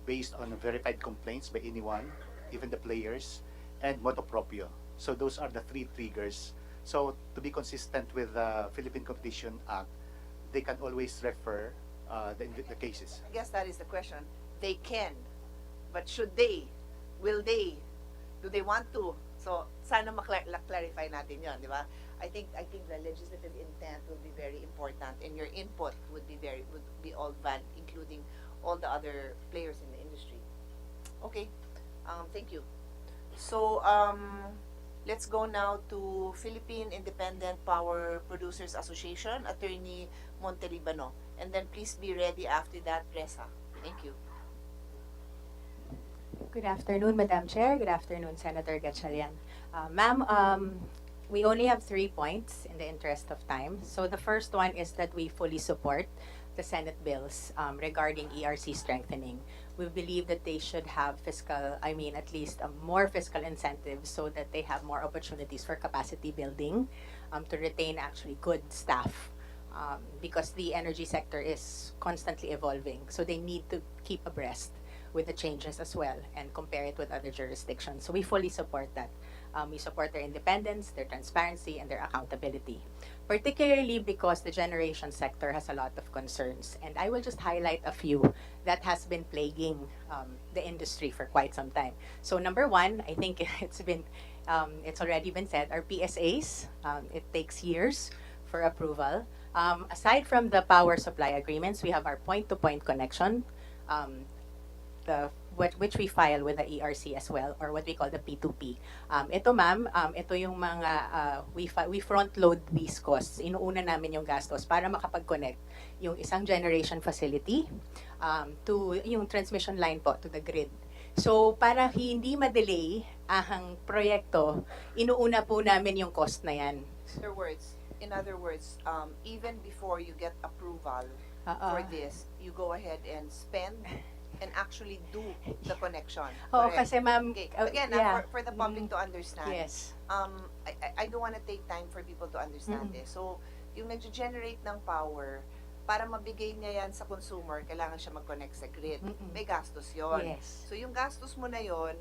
based on verified complaints by anyone, even the players, and motu proprio. So those are the three triggers. So to be consistent with the Philippine Competition Act, they can always refer the cases. I guess that is the question. They can, but should they? Will they? Do they want to? So sana clarify natin 'yon, di ba? I think the legislative intent will be very important, and your input would be all valid, including all the other players in the industry. Okay, thank you. So Let's go now to Philippine Independent Power Producers Association, Attorney Monteribano. And then please be ready after that, Reza. Thank you. Good afternoon, Madam Chair. Good afternoon, Senator Gatchalian. Ma'am, we only have 3 points in the interest of time. So the first one is that we fully support the Senate bills regarding ERC strengthening. We believe that they should have at least more fiscal incentives so that they have more opportunities for capacity building to retain actually good staff. Because the energy sector is constantly evolving. So they need to keep abreast with the changes as well and compare it with other jurisdictions. So we fully support that. We support their independence, their transparency, and their accountability, particularly because the generation sector has a lot of concerns. And I will just highlight a few that has been plaguing the industry for quite some time. So number one, I think it's already been said, our PSAs, it takes years for approval. Aside from the power supply agreements, we have our point-to-point connection, which we file with the ERC as well, or what we call the P2P. Ito ma'am, ito yung mga, we front load these costs. Inuuna namin yung gastos para makapag-connect yung isang generation facility to yung transmission line po to the grid. So para hindi ma-delay ang proyekto, inuuna po namin yung cost na yan. In other words, even before you get approval for this, you go ahead and spend and actually do the connection. Oo, Correct? kasi ma'am, Okay. Again, yeah. for the public to understand, Yes. I don't want to take time for people to understand this. So, yung nag-generate ng power, para mabigay niya yan sa consumer, kailangan siya mag-connect sa grid. May gastos yon. Yes. So, yung gastos mo na yon,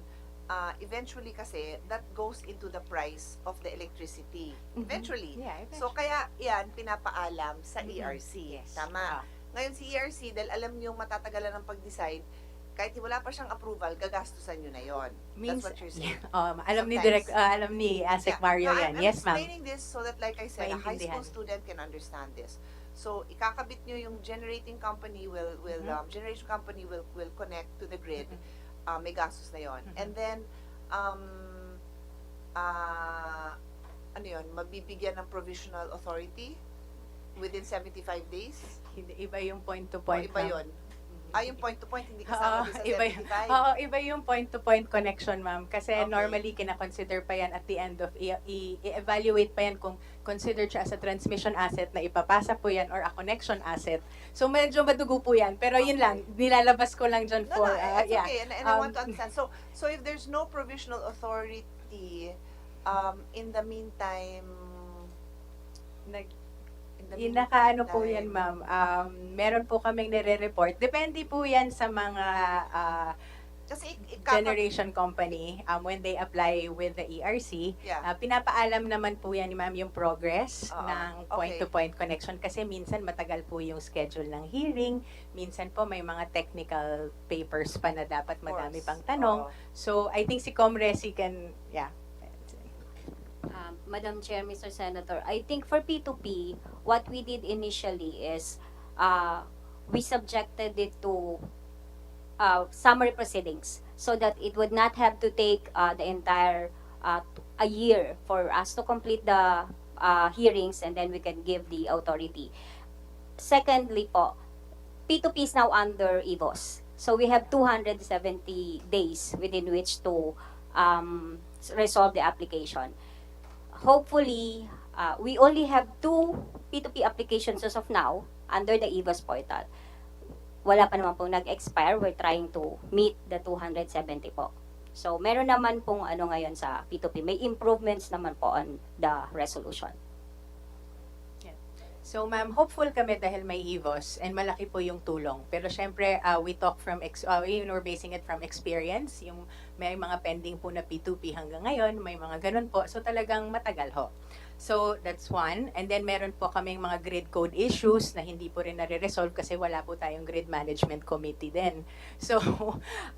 eventually kasi, that goes into the price of the electricity. Eventually. Yeah, So, kaya yan, pinapaalam sa ERC. Yes. Tama. Ngayon si ERC, dahil alam niyo matatagalan ng pag-decide, kahit wala pa siyang approval, gagastusan niyo na yon. That's what you're saying. Alam ni Sometimes. alam ni Asek Mario No, yan. I'm Yes, ma'am. explaining this so that, like I said, a high Maintindihan. school student can understand this. So, ikakabit nyo yung generating company generation company will connect to the grid. May gastos na yon. And then, ano yun, mabibigyan ng provisional authority within 75 days? Hindi, iba yung point-to-point. Iba ma'am. yun. Yung point-to-point, hindi kasama din sa iba, 75. iba yung point-to-point connection, ma'am. Kasi Okay. normally, kina-consider pa yan at the end of, i-evaluate pa yan kung considered siya as a transmission asset na ipapasa po yan or a connection asset. So, medyo madugo po yan. Pero yun lang, nilalabas ko lang dyan for, It's yeah. okay, and I want to understand. So if there's no provisional authority, in the meantime, Inakaano po yan, ma'am. Meron po kaming nire-report. Depende po yan sa mga kasi generation company when they apply with the ERC. Yeah. Pinapaalam naman po yan, ma'am, yung progress Oo. ng Okay. point-to-point connection kasi minsan matagal po yung schedule ng hearing. Minsan po may mga technical papers pa na dapat madami pang tanong. So, I think si Comresi can, yeah. Madam Chair, Mr. Senator, I think for P2P, what we did initially is we subjected it to summary proceedings so that it would not have to take the entire a year for us to complete the hearings and then we can give the authority. Secondly po, P2P is now under EVOS. So we have 270 days within which to resolve the application. Hopefully, we only have 2 P2P applications as of now under the EVOS portal. Wala pa naman pong nag-expire. We're trying to meet the 270 po. So, meron naman pong ano ngayon sa P2P. May improvements naman po on the resolution. So, ma'am, hopeful kami dahil may EVOS and malaki po yung tulong. Pero syempre, we talk from, we're basing it from experience. Yung may mga pending po na P2P hanggang ngayon, may mga ganun po. So, talagang matagal ho. So, that's one. And then, meron po kaming mga grid code issues na hindi po rin nare-resolve kasi wala po tayong grid management committee din. So,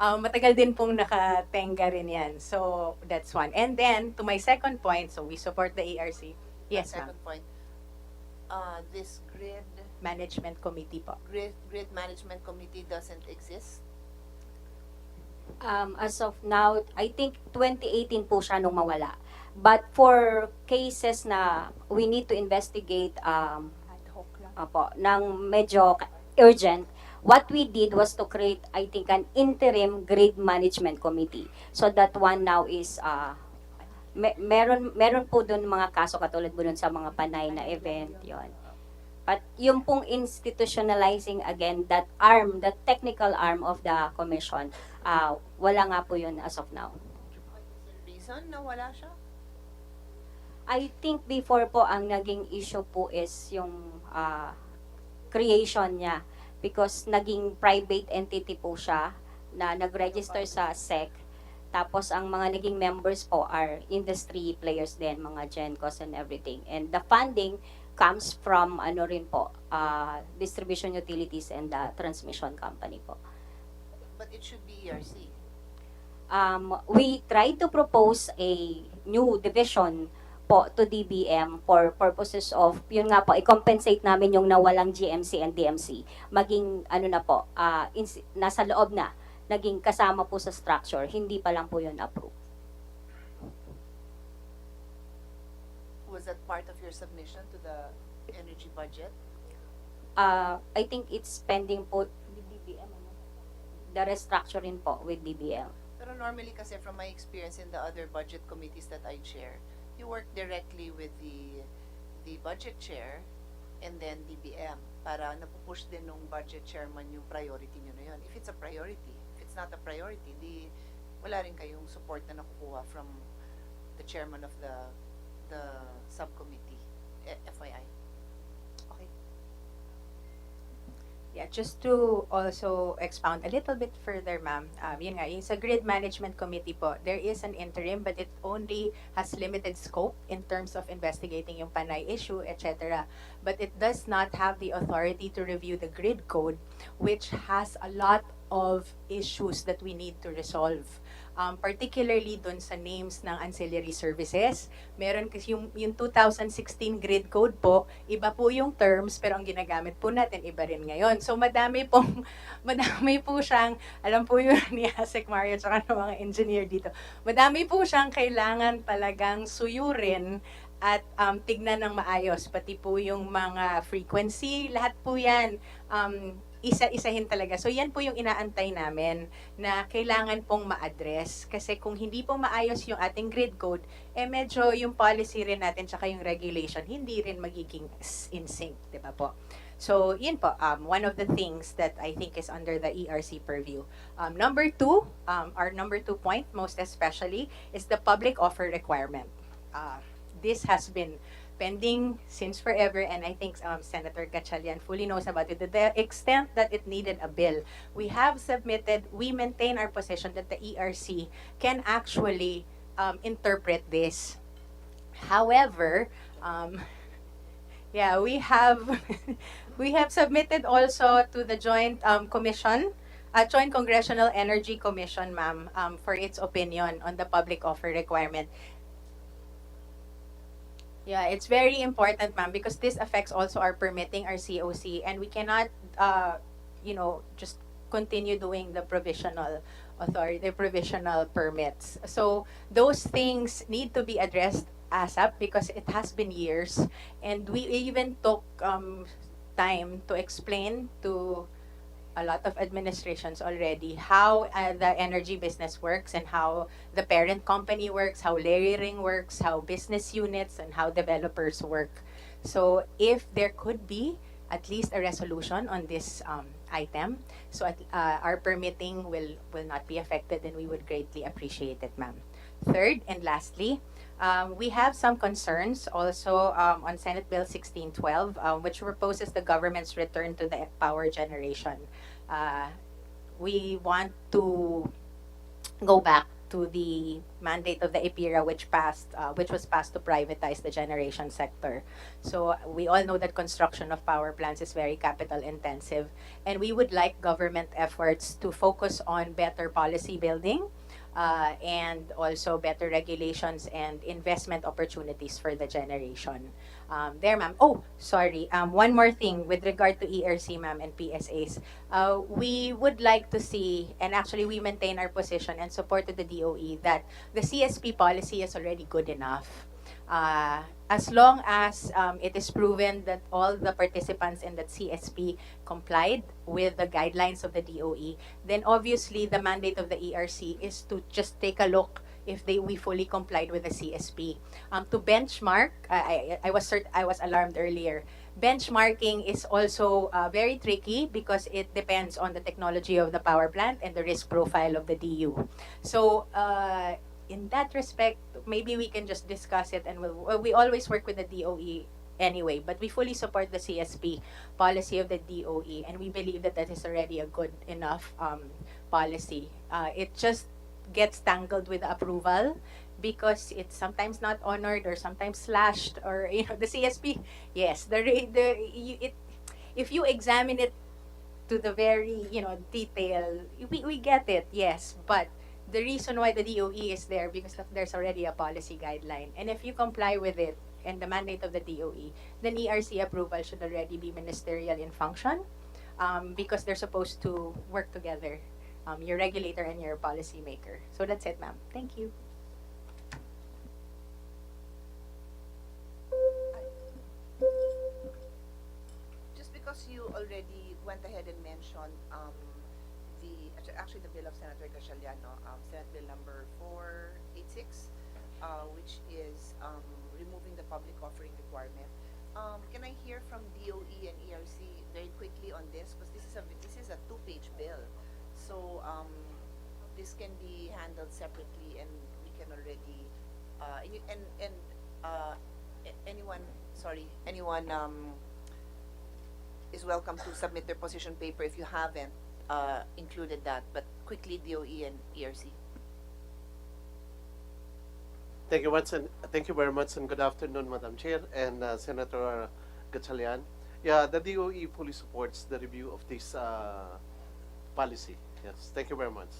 matagal din pong nakatenga rin yan. So, that's one. And then, to my second point, so we support the ERC. Yes, ma'am. Second point, this grid Management committee po. management committee doesn't exist. As of now, I think 2018 po siya nung mawala. But for cases na we need to investigate Ad hoc lang. ng medyo urgent, what we did was to create, I think, an interim grade management committee. So that one now is, meron po doon mga kaso katulad po doon sa mga panay na event, yon. But yung pong institutionalizing again, that arm, that technical arm of the commission, wala nga po yun as of now. Reason na wala siya? I think before po ang naging issue po is yung creation niya because naging private entity po siya na nag-register sa SEC. Tapos ang mga naging members po are industry players din, mga GenCos and everything. And the funding comes from ano rin po, distribution utilities and the transmission company po. But it should be ERC. We tried to propose a new division po to DBM for purposes of, yun nga po, i-compensate namin yung nawalang GMC and DMC. Maging, ano na po, nasa loob na, naging kasama po sa structure, hindi pa lang po yun approved. Was that part of your submission to the energy budget? I think it's pending po with DBM, ano? The restructuring po with DBM. Pero normally kasi from my experience in the other budget committees that I chair, you work directly with the budget chair and then DBM para napupush din nung budget chairman yung priority nyo na yun. If it's a priority, if it's not a priority, di wala rin kayong support na nakukuha from the chairman of the subcommittee. FYI. Okay. Yeah, just to also expound a little bit further, ma'am. Yun nga, yung sa grid management committee po, there is an interim but it only has limited scope in terms of investigating yung panay issue, etc. But it does not have the authority to review the grid code, which has a lot of issues that we need to resolve. Particularly dun sa names ng ancillary services. Meron kasi yung 2016 grid code po, iba po yung terms, pero ang ginagamit po natin iba rin ngayon. So madami po siyang, alam po yun ni Asek Mario at ng mga engineer dito, madami po siyang kailangan talagang suyurin at tignan ng maayos. Pati po yung mga frequency, lahat po yan, isa-isahin talaga. So yan po yung inaantay namin na kailangan pong ma-address. Kasi kung hindi po maayos yung ating grid code, medyo yung policy rin natin tsaka yung regulation, hindi rin magiging in sync, di ba po? So, yun po, one of the things that I think is under the ERC purview. Number two, our number 2 point, most especially, is the public offer requirement. This has been pending since forever, and I think Senator Gatchalian fully knows about it. To the extent that it needed a bill, we maintain our position that the ERC can actually interpret this. However, yeah, we have submitted also to the Joint Commission, Joint Congressional Energy Commission, ma'am, for its opinion on the public offer requirement. Yeah, it's very important, ma'am, because this affects also our permitting, our COC, and we cannot, just continue doing the provisional permits. So those things need to be addressed ASAP because it has been years, and we even took time to explain to a lot of administrations already how the energy business works and how the parent company works, how layering works, how business units and how developers work. So if there could be at least a resolution on this item, so our permitting will not be affected, and we would greatly appreciate it, ma'am. Third and lastly, we have some concerns also on Senate Bill 1612, which proposes the government's return to the power generation. We want to go back to the mandate of the EPIRA, which was passed to privatize the generation sector. So we all know that construction of power plants is very capital intensive, and we would like government efforts to focus on better policy building, and also better regulations and investment opportunities for the generation. There, ma'am. Oh, sorry. One more thing with regard to ERC, ma'am, and PSAs. We would like to see, and actually we maintain our position and support to the DOE that the CSP policy is already good enough. As long as it is proven that all the participants in that CSP complied with the guidelines of the DOE, then obviously the mandate of the ERC is to just take a look if we fully complied with the CSP. To benchmark, I was alarmed earlier. Benchmarking is also very tricky because it depends on the technology of the power plant and the risk profile of the DU. So in that respect, maybe we can just discuss it, and we always work with the DOE anyway, but we fully support the CSP policy of the DOE, and we believe that that is already a good enough policy. It just gets tangled with approval because it's sometimes not honored or sometimes slashed, or the CSP. Yes, if you examine it to the very detail, we get it, yes, but the reason why the DOE is there because there's already a policy guideline, and if you comply with it and the mandate of the DOE, then ERC approval should already be ministerial in function, because they're supposed to work together, your regulator and your policy maker. So that's it, ma'am. Thank you. Just because you already went ahead and mentioned actually the bill of Senator Gatchalian, Senate Bill number 486, which is removing the public offering requirement. Can I hear from DOE and ERC very quickly on this? Because this is a two-page bill, so this can be handled separately, and we can already anyone is welcome to submit their position paper if you haven't included that, but quickly DOE and ERC. Thank you much, and thank you very much, and good afternoon, Madam Chair and Senator Gatchalian. Yeah, the DOE fully supports the review of this policy. Yes, thank you very much.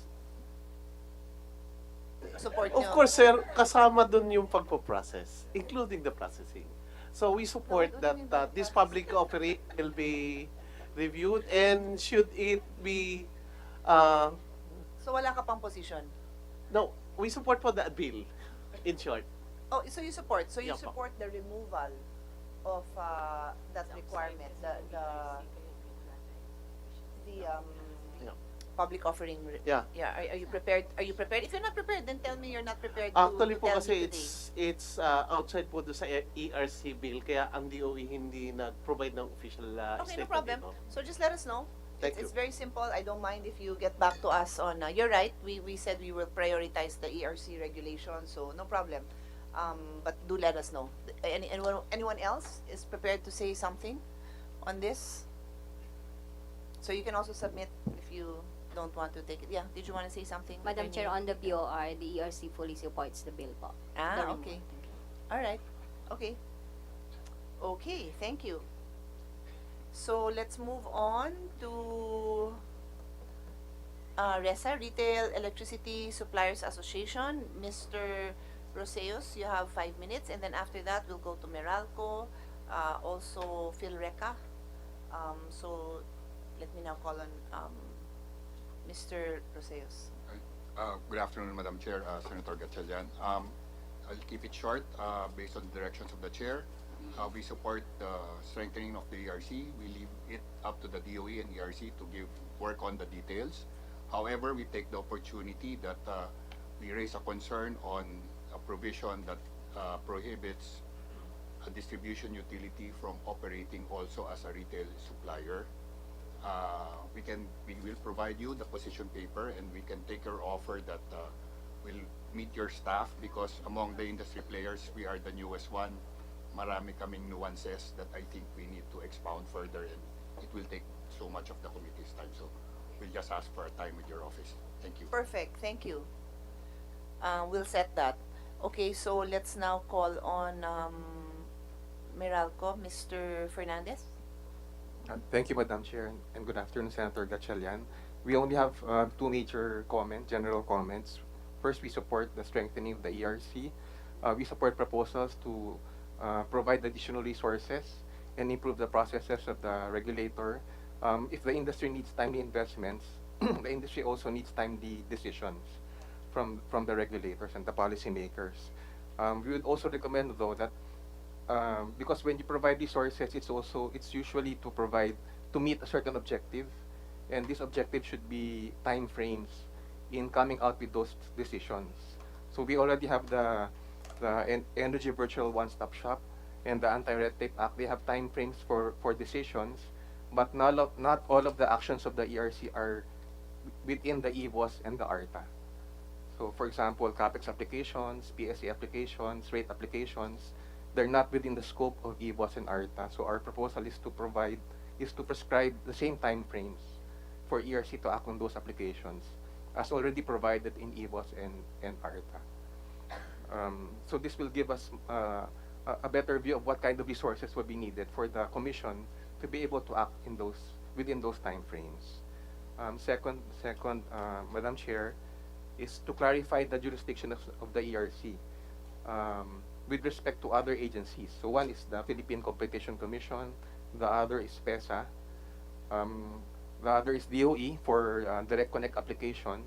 Support Of nyo. course, sir, kasama dun yung pagpo-process, including the processing. So we support No, I don't mean that this public offering will be reviewed, and should it be, So wala ka pang position? no, we support for the bill, in short. Oh, so you support. So you Yeah, po. support the removal of that requirement, the Yeah. public offering. Yeah. Yeah. Are you prepared? Are you prepared? If you're not prepared, then tell me you're not prepared Actually to po tell kasi me today. it's outside po doon sa ERC bill, kaya ang DOE hindi nag-provide ng official Okay, no statement. problem. So just let us know. Thank It's you. very simple. I don't mind if you get back to us on. You're right. We said we will prioritize the ERC regulation, so no problem. But do let us know. Anyone else is prepared to say something on this? So you can also submit if you don't want to take it. Yeah. Did you want to say something? Madam Attorney? Chair, on the BOR, the ERC fully supports the bill po. The removal. Okay. All right. Okay. Okay. Thank you. So let's move on to RESA, Retail Electricity Suppliers Association. Mr. Roseus, you have 5 minutes, and then after that we'll go to Meralco, also Philreca. So let me now call on Mr. Roseus. Good afternoon, Madam Chair, Senator Gatchalian. I'll keep it short based on the directions of the Chair. We support the strengthening of the ERC. We leave it up to the DOE and ERC to work on the details. However, we take the opportunity that we raise a concern on a provision that prohibits a distribution utility from operating also as a retail supplier. We will provide you the position paper, and we can take your offer that will meet your staff, because among the industry players, we are the newest one. Marami kaming nuances that I think we need to expound further, and it will take so much of the committee's time. So we'll just ask for a time with your office. Thank you. Perfect. Thank you. We'll set that. Okay, so let's now call on Meralco, Mr. Fernandez. Thank you, Madam Chair, and good afternoon, Senator Gatchalian. We only have two major general comments. first, we support the strengthening of the ERC. We support proposals to provide additional resources and improve the processes of the regulator. If the industry needs timely investments, the industry also needs timely decisions from the regulators and the policymakers. We would also recommend, though, that because when you provide resources, it's usually to meet a certain objective, and this objective should be time frames in coming out with those decisions. So we already have the Energy Virtual One-Stop Shop and the Anti-Red Tape Act. They have time frames for decisions, but not all of the actions of the ERC are within the EVOS and the ARTA. So for example, CAPEX applications, PSA applications, rate applications, they're not within the scope of EVOS and ARTA. So our proposal is to prescribe the same time frames for ERC to act on those applications as already provided in EVOS and ARTA. So this will give us a better view of what kind of resources will be needed for the Commission to be able to act within those time frames. Second, Madam Chair, is to clarify the jurisdiction of the ERC with respect to other agencies. So one is the Philippine Competition Commission, the other is PESA, the other is DOE for direct connect applications,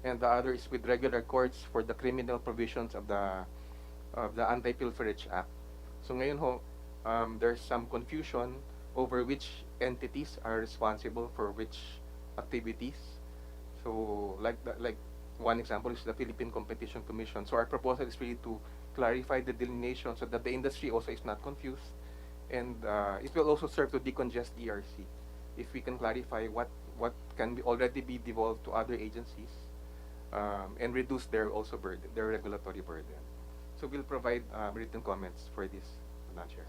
and the other is with regular courts for the criminal provisions of the Anti-Pilferage Act. So ngayon ho, there's some confusion over which entities are responsible for which activities. So like one example is the Philippine Competition Commission. So our proposal is really to clarify the delineation so that the industry also is not confused, and it will also serve to decongest ERC if we can clarify what can already be devolved to other agencies and reduce their regulatory burden. So we'll provide written comments for this, Madam Chair.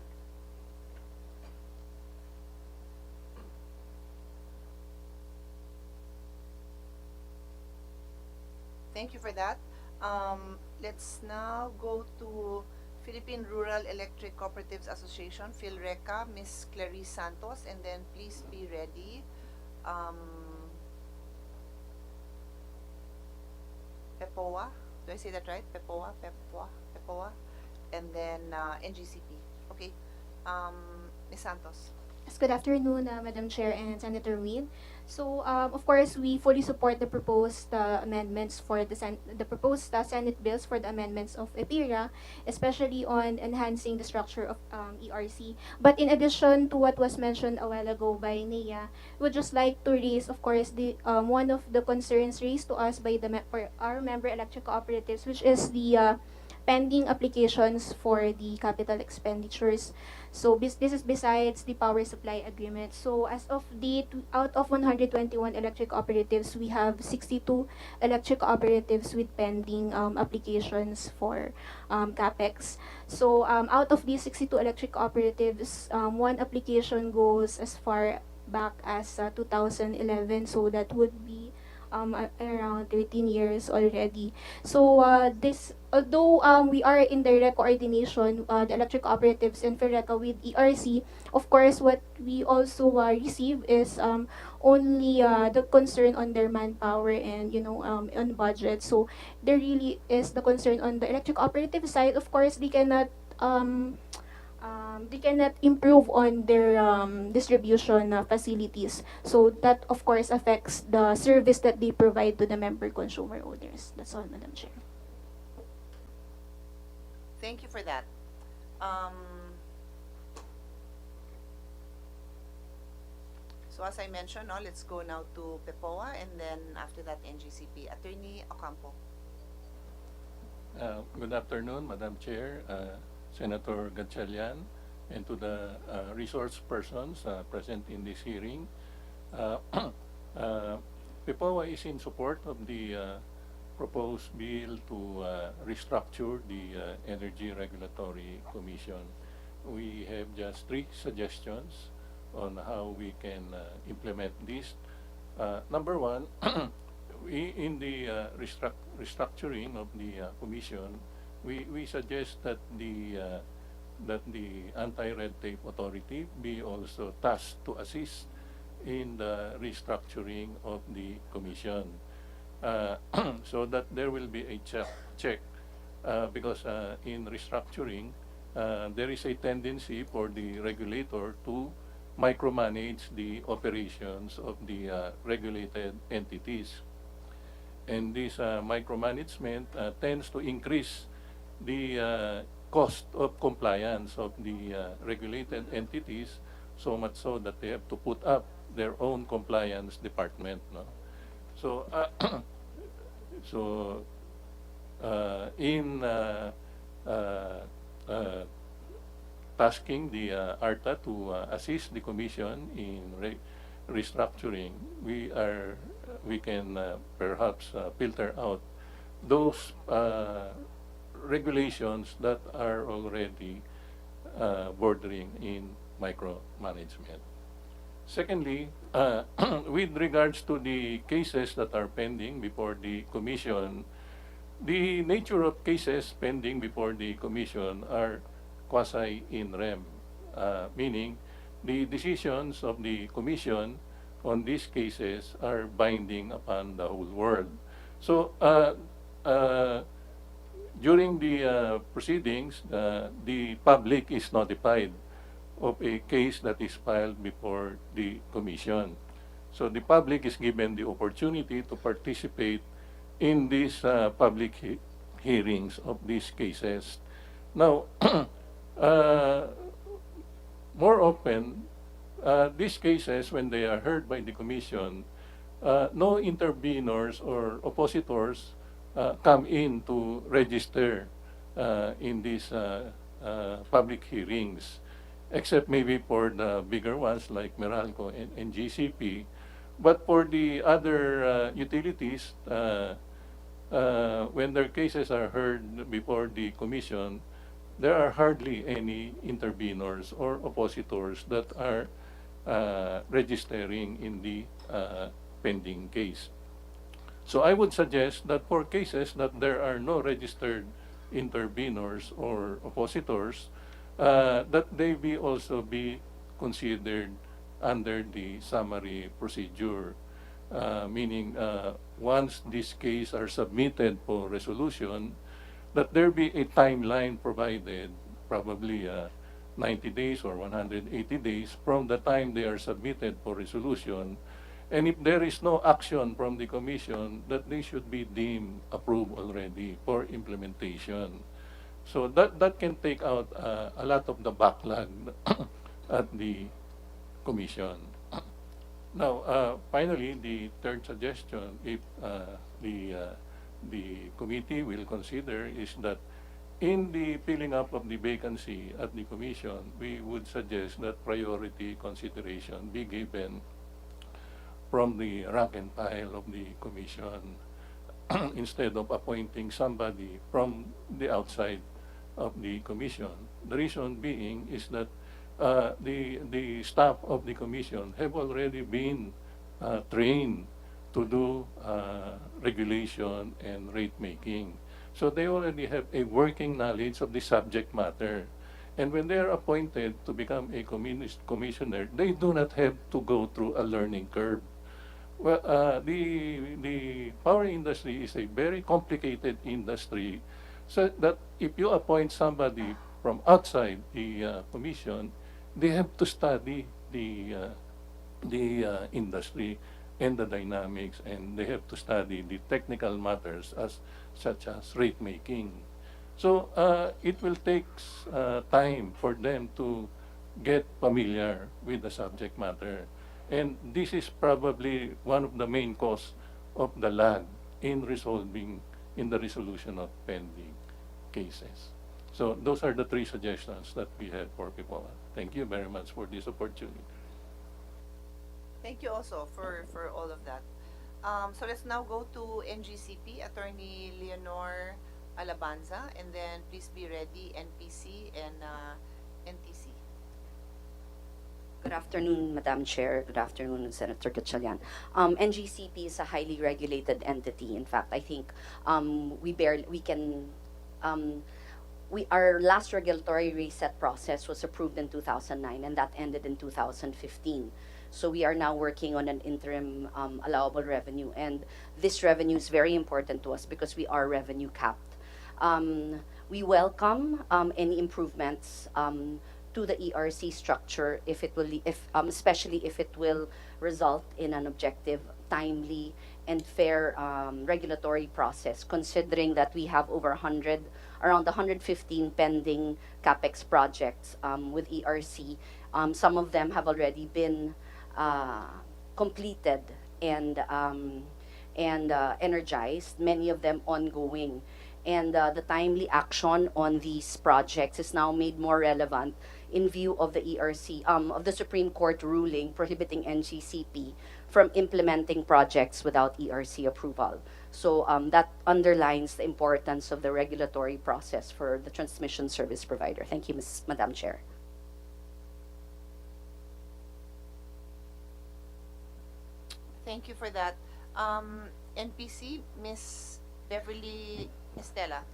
Thank you for that. Let's now go to Philippine Rural Electric Cooperatives Association, PhilReca, Ms. Clarice Santos, and then please be ready. PEPOA, do I say that right? PEPOA, and then NGCP. Okay, Ms. Santos. Yes, good afternoon, Madam Chair and Senator Win. So, of course, we fully support the proposed amendments for the proposed Senate bills for the amendments of EPIRA, especially on enhancing the structure of ERC. But in addition to what was mentioned a while ago by Nia, we would just like to raise, of course, the one of the concerns raised to us by for our member electric cooperatives, which is the pending applications for the capital expenditures. So this is besides the power supply agreement. So as of date, out of 121 electric cooperatives, we have 62 electric cooperatives with pending applications for capex. So out of these 62 electric cooperatives, one application goes as far back as 2011. So that would be around 13 years already. So although we are in direct coordination, the electric cooperatives and PhilReca with ERC, of course, what we also receive is only the concern on their manpower and on budget. So there really is the concern on the electric cooperative side. Of course, they cannot improve on their distribution facilities. So that, of course, affects the service that they provide to the member consumer owners. That's all, Madam Chair. Thank you for that. So as I mentioned, let's go now to PEPOA, and then after that, NGCP. Attorney Ocampo. Good afternoon, Madam Chair, Senator Gatchalian, and to the resource persons present in this hearing. PEPOA is in support of the proposed bill to restructure the Energy Regulatory Commission. We have just 3 suggestions on how we can implement this. Number 1, in the restructuring of the commission, we suggest that the Anti-Red Tape Authority be also tasked to assist in the restructuring of the commission. so that there will be a check because in restructuring, there is a tendency for the regulator to micromanage the operations of the regulated entities. And this micromanagement tends to increase the cost of compliance of the regulated entities, so much so that they have to put up their own compliance department. No? So, so in tasking the ARTA to assist the Commission in restructuring, we can perhaps filter out those regulations that are already bordering in micromanagement. Secondly, with regards to the cases that are pending before the Commission, the nature of cases pending before the Commission are quasi in rem, meaning the decisions of the Commission on these cases are binding upon the whole world. So during the proceedings, the public is notified of a case that is filed before the Commission. So the public is given the opportunity to participate in these public hearings of these cases. Now, more often, these cases, when they are heard by the Commission, no intervenors or oppositors come in to register in these public hearings, except maybe for the bigger ones like Meralco and GCP. But for the other utilities, when their cases are heard before the Commission, there are hardly any intervenors or oppositors that are registering in the pending case. So I would suggest that for cases that there are no registered intervenors or oppositors, that they be also be considered under the summary procedure, meaning once these cases are submitted for resolution, that there be a timeline provided, probably 90 days or 180 days from the time they are submitted for resolution. And if there is no action from the Commission, that they should be deemed approved already for implementation. So that can take out a lot of the backlog at the Commission. Now, finally, the third suggestion, if the committee will consider, is that in the filling up of the vacancy at the Commission, we would suggest that priority consideration be given from the rank and file of the Commission instead of appointing somebody from the outside of the Commission. The reason being is that the staff of the Commission have already been trained to do regulation and rate making. So they already have a working knowledge of the subject matter. And when they are appointed to become a commissioner, they do not have to go through a learning curve. Well, the power industry is a very complicated industry, so that if you appoint somebody from outside the Commission, they have to study the industry and the dynamics, and they have to study the technical matters such as rate making. So it will take time for them to get familiar with the subject matter. And this is probably one of the main cause of the lag in the resolution of pending cases. So those are the three suggestions that we have for people. Thank you very much for this opportunity. Thank you also for all of that. So let's now go to NGCP, Attorney Leonor Alabanza, and then please be ready, NPC and NTC. Good afternoon, Madam Chair. Good afternoon, Senator Gatchalian. NGCP is a highly regulated entity. In fact, I think our last regulatory reset process was approved in 2009, and that ended in 2015. So we are now working on an interim allowable revenue, and this revenue is very important to us because we are revenue capped. We welcome any improvements to the ERC structure if it will, if especially if it will result in an objective, timely, and fair regulatory process. Considering that we have over 100, around 115 pending capex projects with ERC, some of them have already been completed and energized. Many of them ongoing. And the timely action on these projects is now made more relevant in view of the ERC, of the Supreme Court ruling prohibiting NGCP from implementing projects without ERC approval. So that underlines the importance of the regulatory process for the transmission service provider. Thank you, Madam Chair. Thank you for that. NPC, Miss Beverly Estela.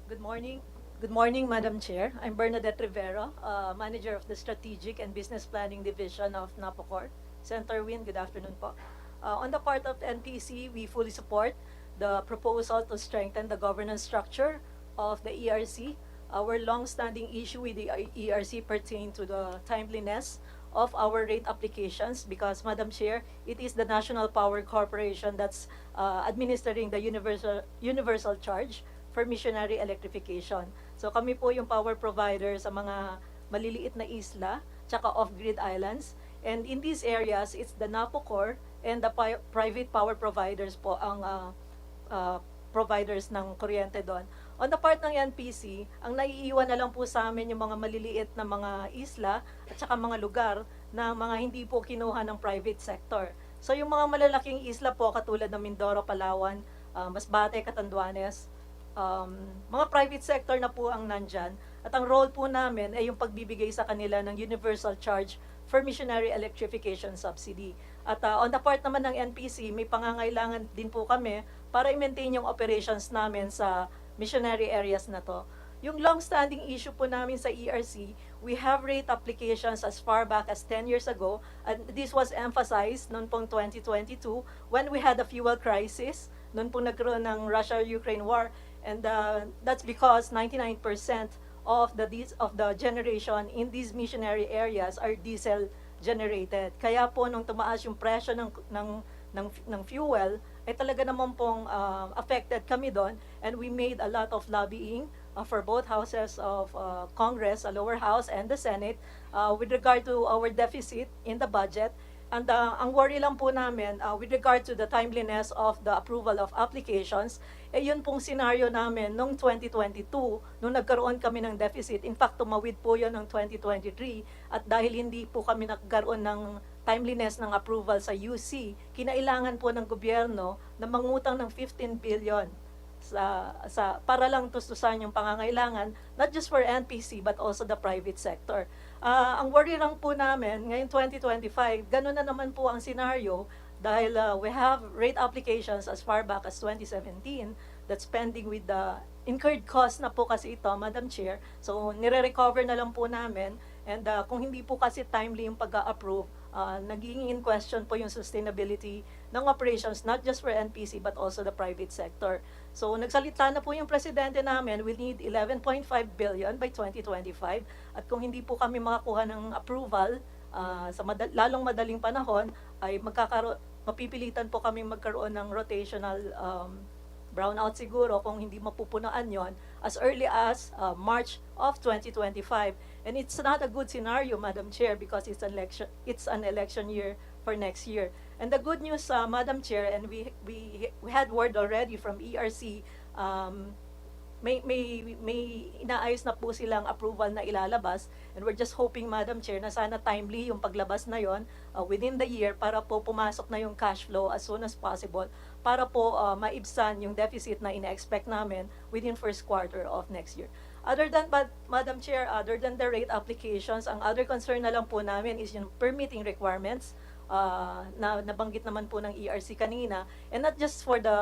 Good morning. Good morning, Madam Chair. I'm Bernadette Rivera, Manager of the Strategic and Business Planning Division of NAPOCOR. Senator Win, good afternoon po. On the part of the NPC, we fully support the proposal to strengthen the governance structure of the ERC. Our long-standing issue with the ERC pertain to the timeliness of our rate applications because, Madam Chair, it is the National Power Corporation that's administering the universal charge for missionary electrification. So kami po yung power provider sa mga maliliit na isla, tsaka off-grid islands. And in these areas, it's the NAPOCOR and the private power providers po ang providers ng kuryente doon. On the part ng NPC, ang naiiwan na lang po sa amin yung mga maliliit na mga isla at saka mga lugar na mga hindi po kinuha ng private sector. So yung mga malalaking isla po katulad ng Mindoro, Palawan, Masbate, Catanduanes, mga private sector na po ang nandyan. At ang role po namin ay yung pagbibigay sa kanila ng universal charge for missionary electrification subsidy. At on the part naman ng NPC, may pangangailangan din po kami para i-maintain yung operations namin sa missionary areas na to. Yung long-standing issue po namin sa ERC, we have rate applications as far back as 10 years ago, and this was emphasized noon pong 2022 when we had a fuel crisis, noon pong nagkaroon ng Russia-Ukraine war, and that's because 99% of the generation in these missionary areas are diesel generated. Kaya po nung tumaas yung presyo ng fuel, ay talaga naman pong affected kami doon, and we made a lot of lobbying for both houses of Congress, the lower house and the Senate, with regard to our deficit in the budget. And ang worry lang po namin with regard to the timeliness of the approval of applications, yun pong scenario namin noong 2022, nung nagkaroon kami ng deficit. In fact, tumawid po yun noong 2023, at dahil hindi po kami nagkaroon ng timeliness ng approval sa UC, kinailangan po ng gobyerno na mangutang ng 15 billion para lang tustusan yung pangangailangan, not just for NPC but also the private sector. Ang worry lang po namin, ngayon 2025, ganun na naman po ang scenario dahil we have rate applications as far back as 2017 that's pending with the incurred cost na po kasi ito, Madam Chair. So, nire-recover na lang po namin, and kung hindi po kasi timely yung pag-approve, naging in question po yung sustainability ng operations, not just for NPC but also the private sector. So nagsalita na po yung presidente namin, we need 11.5 billion by 2025, at kung hindi po kami makakuha ng approval sa lalong madaling panahon, ay mapipilitan po kami magkaroon ng rotational brownout siguro kung hindi mapupunaan yon as early as March of 2025. And it's not a good scenario, Madam Chair, because it's an election year for next year. And the good news, Madam Chair, and we had word already from ERC, may inaayos na po silang approval na ilalabas, and we're just hoping, Madam Chair, na sana timely yung paglabas na yon within the year para po pumasok na yung cash flow as soon as possible para po maibsan yung deficit na ina-expect namin within first quarter of next year. Other than, Madam Chair, other than the rate applications, ang other concern na lang po namin is yung permitting requirements na nabanggit naman po ng ERC kanina, and not just for the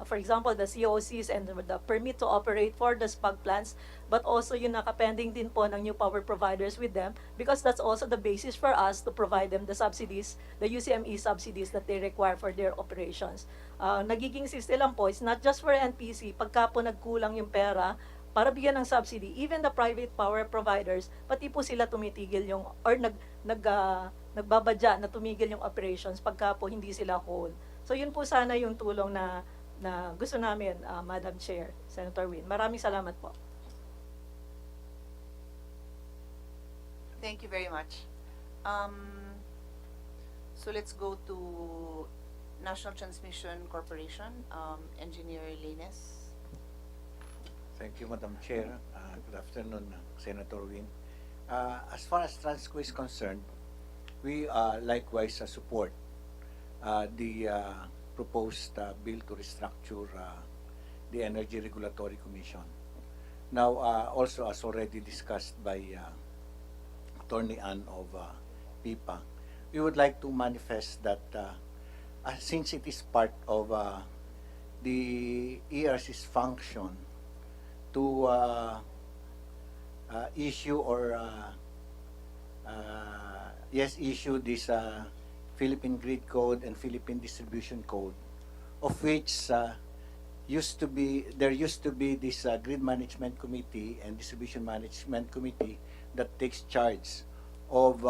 for example, the COCs and the permit to operate for the SPAG plants, but also yung nakapending din po ng new power providers with them, because that's also the basis for us to provide them the subsidies, the UCME subsidies that they require for their operations. Nagiging siste lang po, it's not just for NPC, pagka po nagkulang yung pera, para bigyan ng subsidy, even the private power providers, pati po sila tumitigil yung, or nagbabadya na tumigil yung operations pagka po hindi sila whole. So yun po sana yung tulong na gusto namin, Madam Chair, Senator Win. Maraming salamat po. Thank you very much. So let's go to National Transmission Corporation, Engineer Lanes. Thank you, Madam Chair. Good afternoon, Senator Win. As far as Transco is concerned, we likewise support the proposed bill to restructure the Energy Regulatory Commission. Now, also as already discussed by Attorney Ann of PIPA, we would like to manifest that since it is part of the ERC's function to issue or issue this Philippine Grid Code and Philippine Distribution Code, of which there used to be this Grid Management Committee and Distribution Management Committee that takes charge of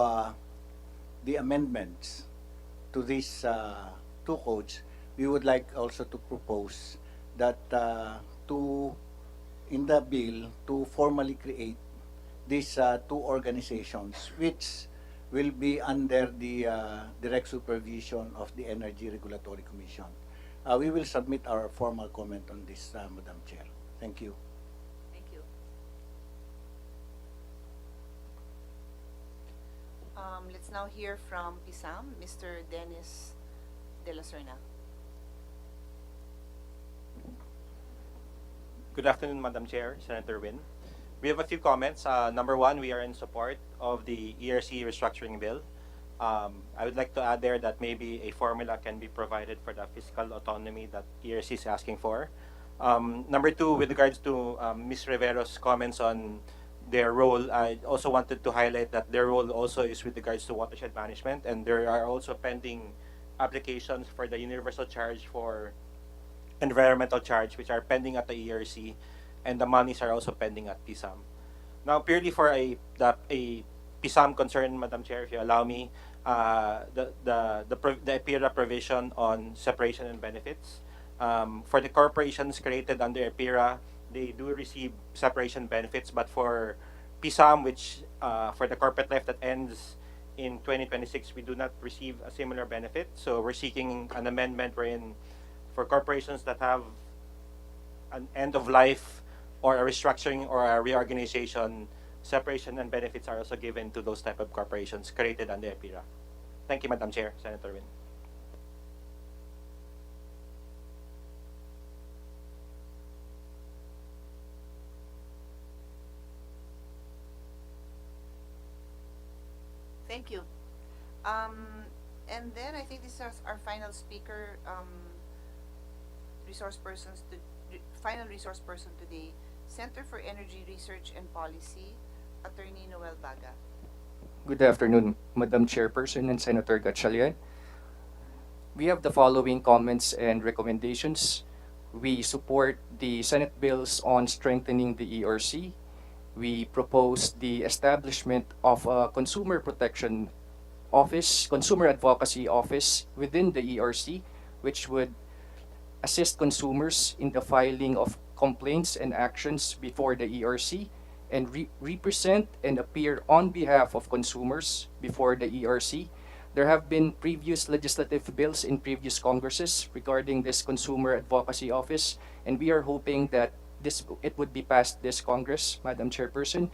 the amendments to these two codes. We would like also to propose that in the bill to formally create these two organizations, which will be under the direct supervision of the Energy Regulatory Commission. We will submit our formal comment on this, Madam Chair. Thank you. Thank you. Let's now hear from PISAM, Mr. Dennis De La Serna. Good afternoon, Madam Chair, Senator Win. We have a few comments. Number one, we are in support of the ERC restructuring bill. I would like to add there that maybe a formula can be provided for the fiscal autonomy that ERC is asking for. Number two, with regards to Ms. Rivero's comments on their role, I also wanted to highlight that their role also is with regards to watershed management, and there are also pending applications for the universal charge for environmental charge, which are pending at the ERC, and the monies are also pending at PISAM. Now, purely for a PISAM concern, Madam Chair, if you allow me, the EPIRA provision on separation and benefits. For the corporations created under EPIRA, they do receive separation benefits, but for PISAM, which for the corporate life that ends in 2026, we do not receive a similar benefit. So we're seeking an amendment wherein for corporations that have an end of life or a restructuring or a reorganization, separation and benefits are also given to those type of corporations created under EPIRA. Thank you, Madam Chair, Senator Win. Thank you. And then I think this is our final speaker, final resource person today, Center for Energy Research and Policy, Attorney Noel Baga. Good afternoon, Madam Chairperson and Senator Gatchalian. We have the following comments and recommendations. We support the Senate bills on strengthening the ERC. We propose the establishment of a consumer protection office, consumer advocacy office within the ERC, which would assist consumers in the filing of complaints and actions before the ERC and represent and appear on behalf of consumers before the ERC. There have been previous legislative bills in previous Congresses regarding this consumer advocacy office, and we are hoping that it would be passed this Congress, Madam Chairperson.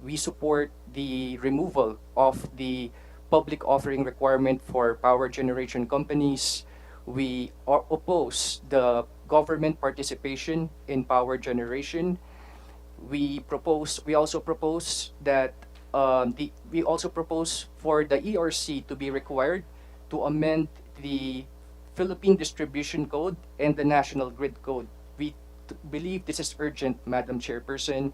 We support the removal of the public offering requirement for power generation companies. We oppose the government participation in power generation. We also propose that for the ERC to be required to amend the Philippine Distribution Code and the National Grid Code. We believe this is urgent, Madam Chairperson.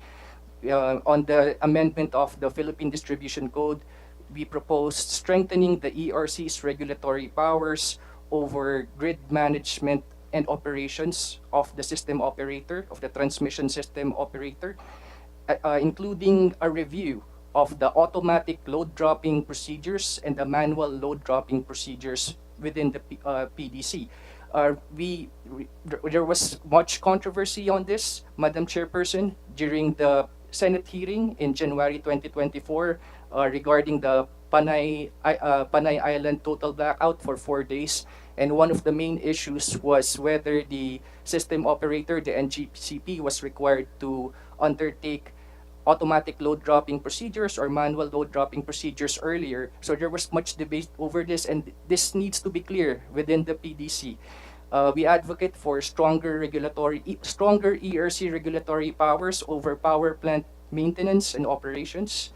On the amendment of the Philippine Distribution Code, we proposed strengthening the ERC's regulatory powers over grid management and operations of the system operator, of the transmission system operator, including a review of the automatic load dropping procedures and the manual load dropping procedures within the PDC. There was much controversy on this, Madam Chairperson, during the Senate hearing in January 2024 regarding the Panay Island total blackout for 4 days. And one of the main issues was whether the system operator, the NGCP, was required to undertake automatic load dropping procedures or manual load dropping procedures earlier. So there was much debate over this, and this needs to be clear within the PDC. We advocate for stronger ERC regulatory powers over power plant maintenance and operations.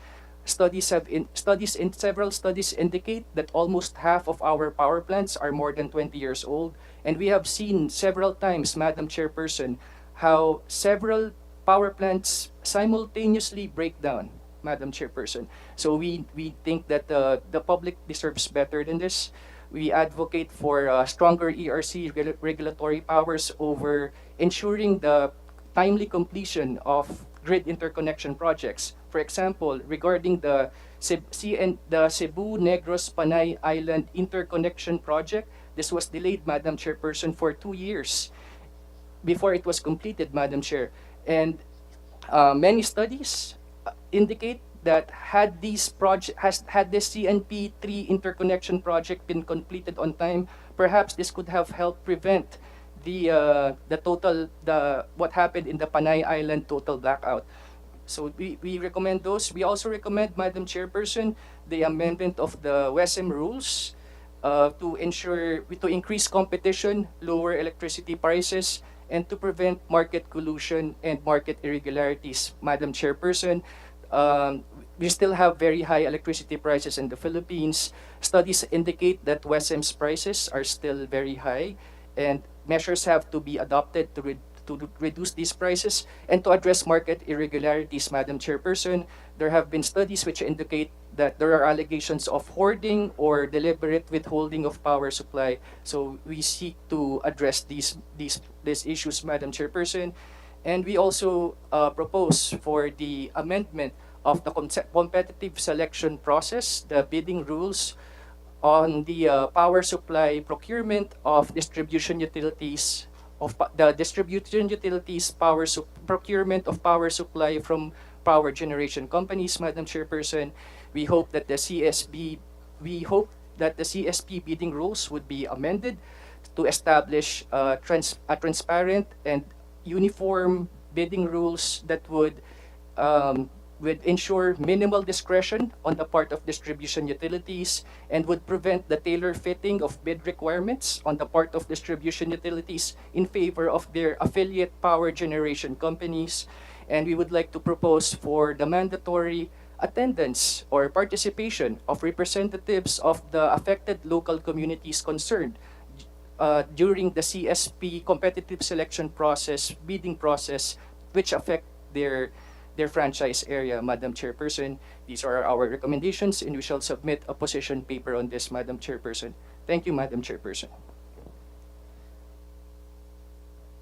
Several studies indicate that almost half of our power plants are more than 20 years old, and we have seen several times, Madam Chairperson, how several power plants simultaneously break down, Madam Chairperson. So we think that the public deserves better than this. We advocate for stronger ERC regulatory powers over ensuring the timely completion of grid interconnection projects. For example, regarding the Cebu Negros Panay Island interconnection project, this was delayed, Madam Chairperson, for 2 years before it was completed, Madam Chair. And many studies indicate that had this CNP3 interconnection project been completed on time, perhaps this could have helped prevent what happened in the Panay Island total blackout. So we recommend those. We also recommend, Madam Chairperson, the amendment of the WESM rules to increase competition, lower electricity prices, and to prevent market collusion and market irregularities, Madam Chairperson. We still have very high electricity prices in the Philippines. Studies indicate that WESM's prices are still very high, and measures have to be adopted to reduce these prices and to address market irregularities, Madam Chairperson. There have been studies which indicate that there are allegations of hoarding or deliberate withholding of power supply. So we seek to address these issues, Madam Chairperson. And we also propose for the amendment of the competitive selection process, the bidding rules on the power supply procurement of distribution utilities, procurement of power supply from power generation companies, Madam Chairperson. We hope that the CSP bidding rules would be amended to establish transparent and uniform bidding rules that would ensure minimal discretion on the part of distribution utilities and would prevent the tailor fitting of bid requirements on the part of distribution utilities in favor of their affiliate power generation companies. And we would like to propose for the mandatory attendance or participation of representatives of the affected local communities concerned during the CSP competitive selection process, bidding process, which affect their franchise area, Madam Chairperson. These are our recommendations, and we shall submit a position paper on this, Madam Chairperson. Thank you, Madam Chairperson.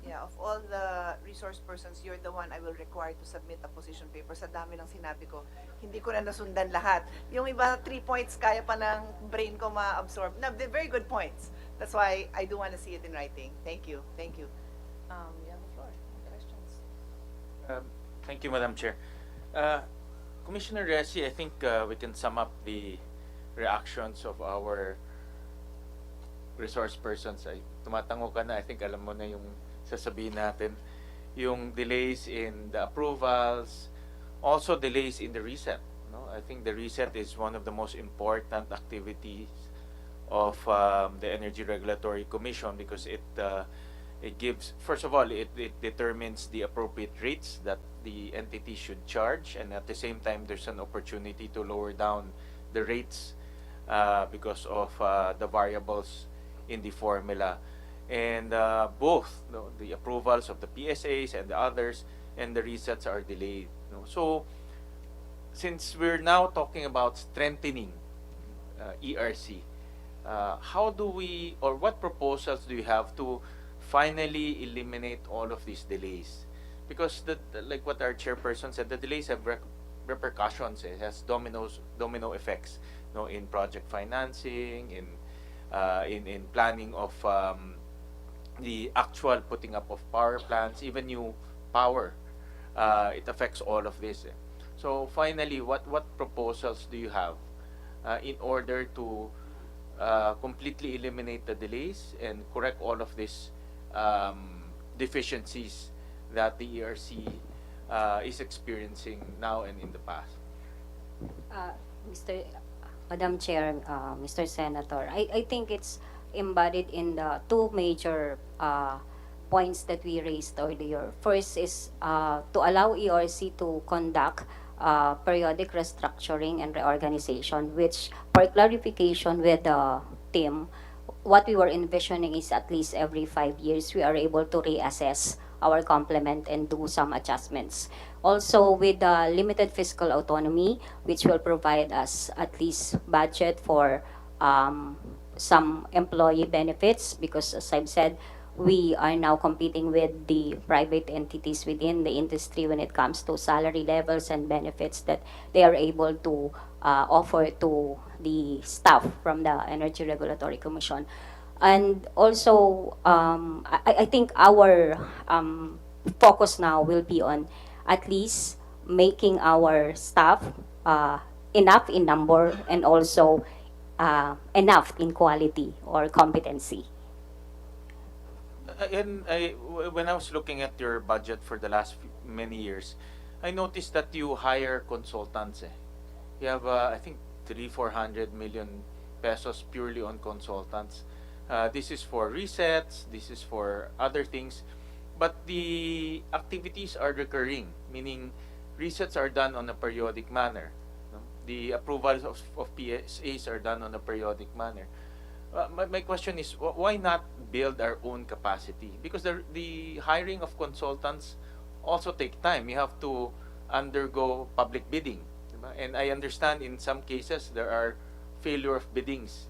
Yeah, of all the resource persons, you're the one I will require to submit a position paper. Sa dami ng sinabi ko, hindi ko na nasundan lahat. Yung iba, 3 points, kaya pa ng brain ko ma-absorb. No, they're very good points. That's why I do want to see it in writing. Thank you. Thank you. You have the floor. Questions? Thank you, Madam Chair. Commissioner Resi, I think we can sum up the reactions of our resource persons. Ay, tumatango ka na, I think alam mo na yung sasabihin natin. Yung delays in the approvals, also delays in the reset. No? I think the reset is one of the most important activities of the Energy Regulatory Commission because it gives, first of all, it determines the appropriate rates that the entity should charge, and at the same time there's an opportunity to lower down the rates because of the variables in the formula. And both, the approvals of the PSAs and the others and the resets are delayed. So since we're now talking about strengthening ERC, how do we, or what proposals do you have to finally eliminate all of these delays? Because like what our chairperson said, the delays have repercussions. It has domino effects, in project financing, in planning of the actual putting up of power plants, even new power. It affects all of this. So finally, what proposals do you have in order to completely eliminate the delays and correct all of these deficiencies that the ERC is experiencing now and in the past? Mr. Madam Chair, Mr. Senator, I think it's embodied in the two major points that we raised earlier. First is to allow ERC to conduct periodic restructuring and reorganization, which, for clarification with the team, what we were envisioning is at least every 5 years we are able to reassess our complement and do some adjustments. Also, with the limited fiscal autonomy, which will provide us at least budget for some employee benefits, because as I've said, we are now competing with the private entities within the industry when it comes to salary levels and benefits that they are able to offer to the staff from the Energy Regulatory Commission. And also, I think our focus now will be on at least making our staff enough in number and also enough in quality or competency. When I was looking at your budget for the last many years, I noticed that you hire consultants. You have, I think, 400 million pesos purely on consultants. This is for resets, this is for other things, but the activities are recurring, meaning resets are done on a periodic manner. The approvals of PSAs are done on a periodic manner. My question is, why not build our own capacity? Because the hiring of consultants also take time. You have to undergo public bidding. And I understand in some cases there are failure of biddings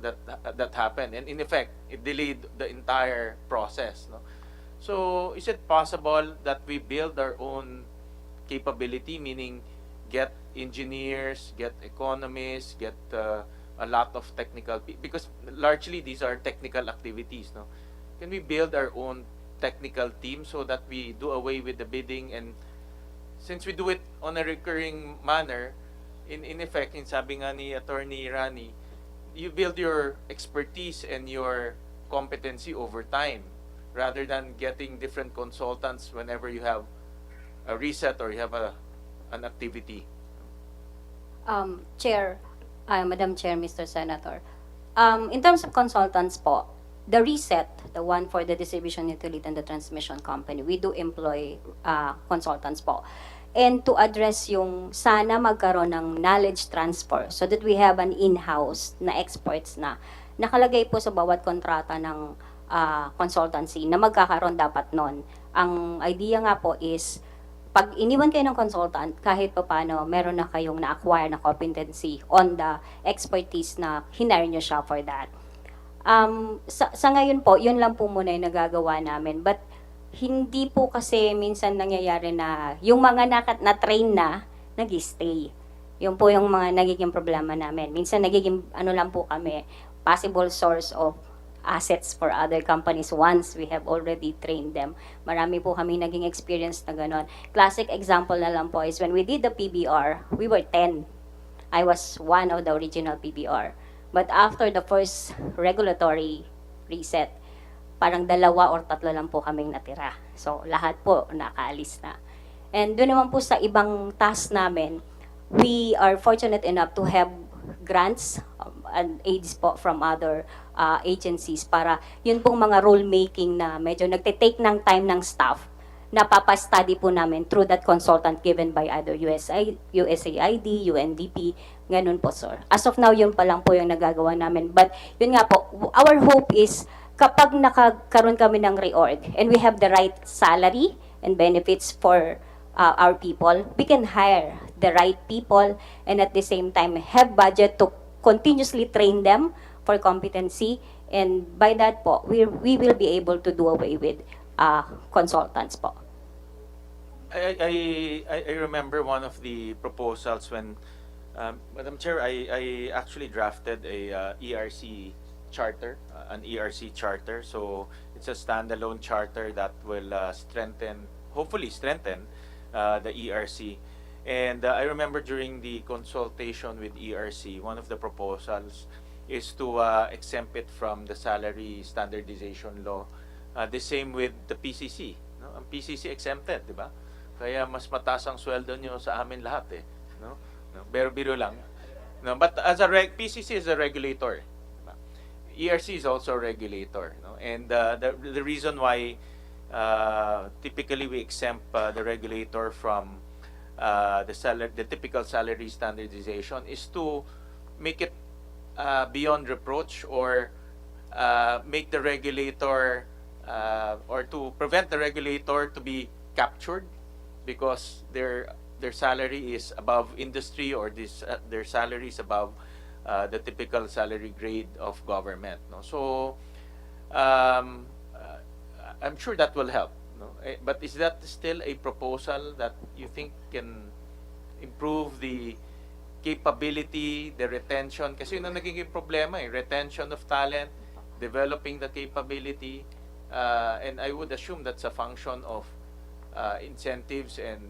that happen. And in effect, it delayed the entire process. So is it possible that we build our own capability, meaning get engineers, get economists, get a lot of technical people, because largely these are technical activities. Can we build our own technical team so that we do away with the bidding? And since we do it on a recurring manner, in effect, in sabi nga ni Attorney Rani, you build your expertise and your competency over time rather than getting different consultants whenever you have a reset or you have an activity. Chair, Madam Chair, Mr. Senator, in terms of consultants po, the reset, the one for the distribution utility and the transmission company, we do employ consultants po. And to address yung sana magkaroon ng knowledge transfer so that we have an in-house na experts na nakalagay po sa bawat kontrata ng consultancy na magkakaroon dapat nun. Ang idea nga po is, pag iniwan kayo ng consultant, kahit pa paano, meron na kayong na-acquire na competency on the expertise na hinire nyo siya for that. Sa ngayon po, yun lang po muna yung nagagawa namin. But hindi po kasi minsan nangyayari na yung mga na-train na, nag-stay. Yun po yung mga nagiging problema namin. Minsan nagiging, lang po kami, possible source of assets for other companies once we have already trained them. Marami po kami naging experience na gano'n. Classic example na lang po is when we did the PBR, we were 10. I was one of the original PBR. But after the first regulatory reset, parang 2 or 3 lang po kaming natira. So lahat po nakaalis na. And doon naman po sa ibang task namin, we are fortunate enough to have grants and aids po from other agencies para yun pong mga rule making na medyo nagte-take ng time ng staff napapastudy po namin through that consultant given by either USAID, UNDP, ganun po, sir. As of now, yun pa lang po yung nagagawa namin. But yun nga po, our hope is kapag nakakaroon kami ng reorg and we have the right salary and benefits for our people, we can hire the right people and at the same time have budget to continuously train them for competency, and by that po, we will be able to do away with consultants po. I remember one of the proposals when, Madam Chair, I actually drafted a ERC charter, an ERC charter. So it's a standalone charter that will hopefully strengthen the ERC. And I remember during the consultation with ERC, one of the proposals is to exempt it from the salary standardization law. The same with the PCC. No? Ang PCC exempted, di ba? Kaya mas mataas ang sweldo nyo sa amin lahat eh. No? No? Biro lang. No? But as PCC is a regulator. Diba? ERC is also a regulator. No? And the reason why typically we exempt the regulator from the typical salary standardization is to make it beyond reproach, or make the regulator or to prevent the regulator to be captured because their salary is above industry, or their salary is above the typical salary grade of government. No? So I'm sure that will help. No? But is that still a proposal that you think can improve the capability, the retention? Kasi yun ang nagiging problema eh. Retention of talent, developing the capability, and I would assume that's a function of incentives and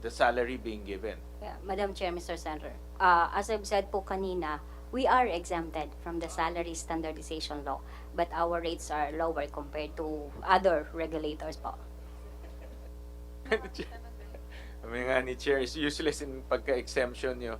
the salary being given. Yeah, Madam Chair, Mr. Senator, as I've said po kanina, we are exempted from the salary standardization law, but our rates are lower compared to other regulators po. Sabi nga ni Chair, is useless in pagka-exemption nyo.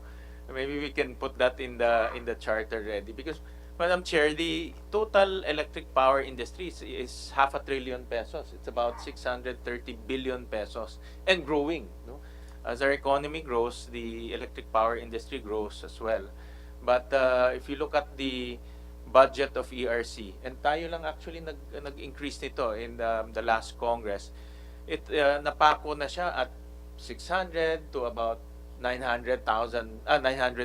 Maybe we can put that in the charter ready, because Madam Chair, the total electric power industry is ₱500 trillion pesos. It's about 630 billion pesos and growing. No? As our economy grows, the electric power industry grows as well. But if you look at the budget of ERC, and tayo lang actually nag-increase nito in the last Congress, napako na siya at 600 to about 900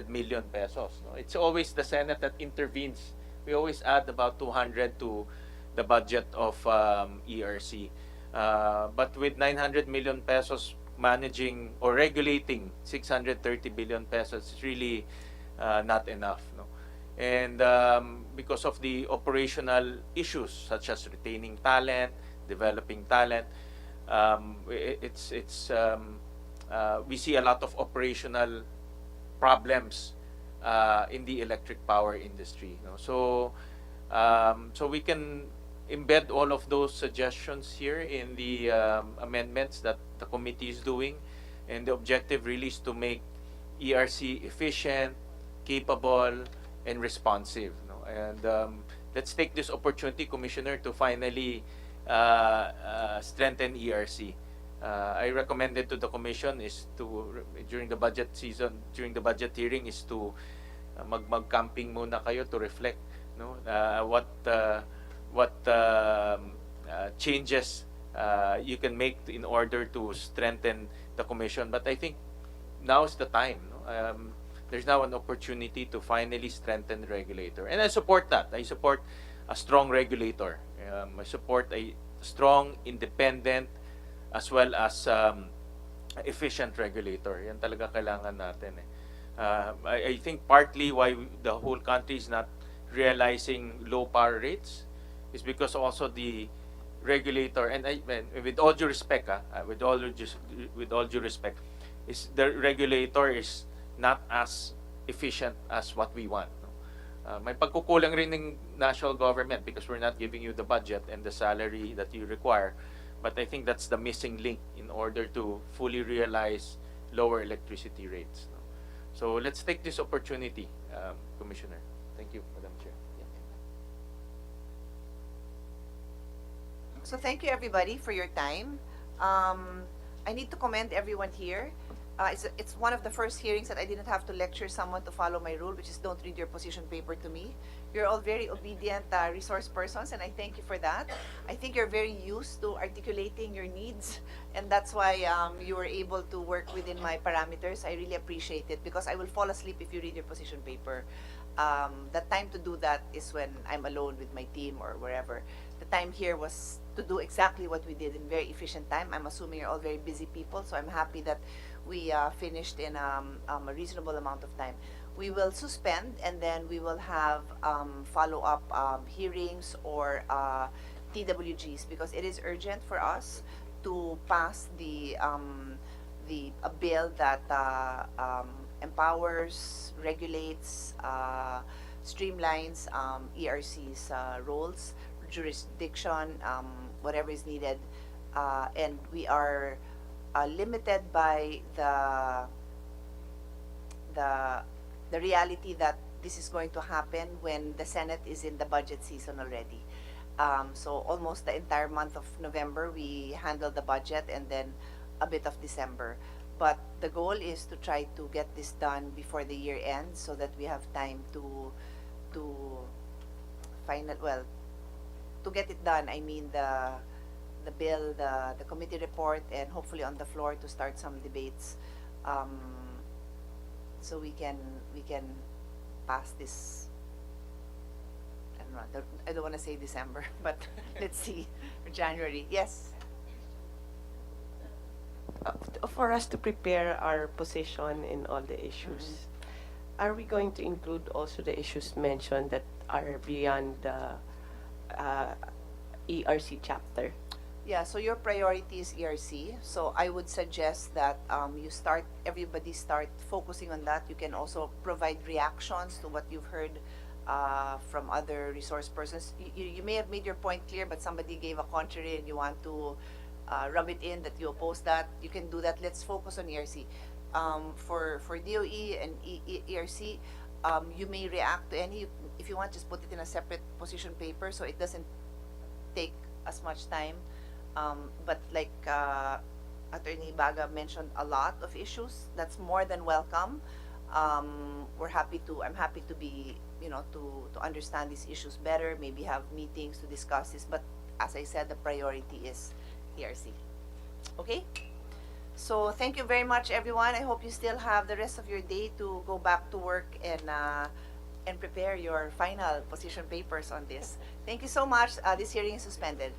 million pesos. No? It's always the Senate that intervenes. We always add about 200 to the budget of ERC. But with 900 million pesos managing or regulating 630 billion pesos, it's really not enough. No? And because of the operational issues such as retaining talent, developing talent, we see a lot of operational problems in the electric power industry. You know? So we can embed all of those suggestions here in the amendments that the committee is doing, and the objective really is to make ERC efficient, capable, and responsive. You know? And let's take this opportunity, Commissioner, to finally strengthen ERC. I recommended to the Commission is to, during the budget season, during the budget hearing, is to mag-camping muna kayo to reflect, no, what changes you can make in order to strengthen the Commission. But I think now is the time. No? There's now an opportunity to finally strengthen the regulator, and I support that. I support a strong regulator. I support a strong, independent, as well as efficient regulator. Yan talaga kailangan natin. I think partly why the whole country is not realizing low power rates is because also the regulator, and with all due respect, with all due respect, is the regulator is not as efficient as what we want. May pagkukulang rin ng national government because we're not giving you the budget and the salary that you require. But I think that's the missing link in order to fully realize lower electricity rates. No? So let's take this opportunity, Commissioner. Thank you, Madam Chair. So thank you everybody for your time. I need to commend everyone here. It's one of the first hearings that I didn't have to lecture someone to follow my rule, which is don't read your position paper to me. You're all very obedient resource persons, and I thank you for that. I think you're very used to articulating your needs, and that's why you were able to work within my parameters. I really appreciate it because I will fall asleep if you read your position paper. The time to do that is when I'm alone with my team or wherever. The time here was to do exactly what we did in very efficient time. I'm assuming you're all very busy people, so I'm happy that we finished in a reasonable amount of time. We will suspend and then we will have follow-up hearings or TWGs because it is urgent for us to pass a bill that empowers, regulates, streamlines ERC's roles, jurisdiction, whatever is needed, and we are limited by the reality that this is going to happen when the Senate is in the budget season already. So almost the entire month of November, we handle the budget and then a bit of December. But the goal is to try to get this done before the year ends so that we have time to get it done. I mean the bill, the committee report, and hopefully on the floor to start some debates, so we can pass this. I don't know. I don't want to say December, but let's see, January. Yes. For us to prepare our position in all the issues, are we going to include also the issues mentioned that are beyond the ERC chapter? Yeah, so your priority is ERC. So I would suggest that everybody start focusing on that. You can also provide reactions to what you've heard from other resource persons. You may have made your point clear, but somebody gave a contrary and you want to rub it in that you oppose that. You can do that. Let's focus on ERC. For DOE and ERC, you may react to any. If you want, just put it in a separate position paper so it doesn't take as much time. But like Attorney Baga mentioned, a lot of issues. That's more than welcome. I'm happy to be, to understand these issues better. Maybe have meetings to discuss this. But as I said, the priority is ERC. Okay. So thank you very much, everyone. I hope you still have the rest of your day to go back to work and prepare your final position papers on this. Thank you so much. This hearing is suspended.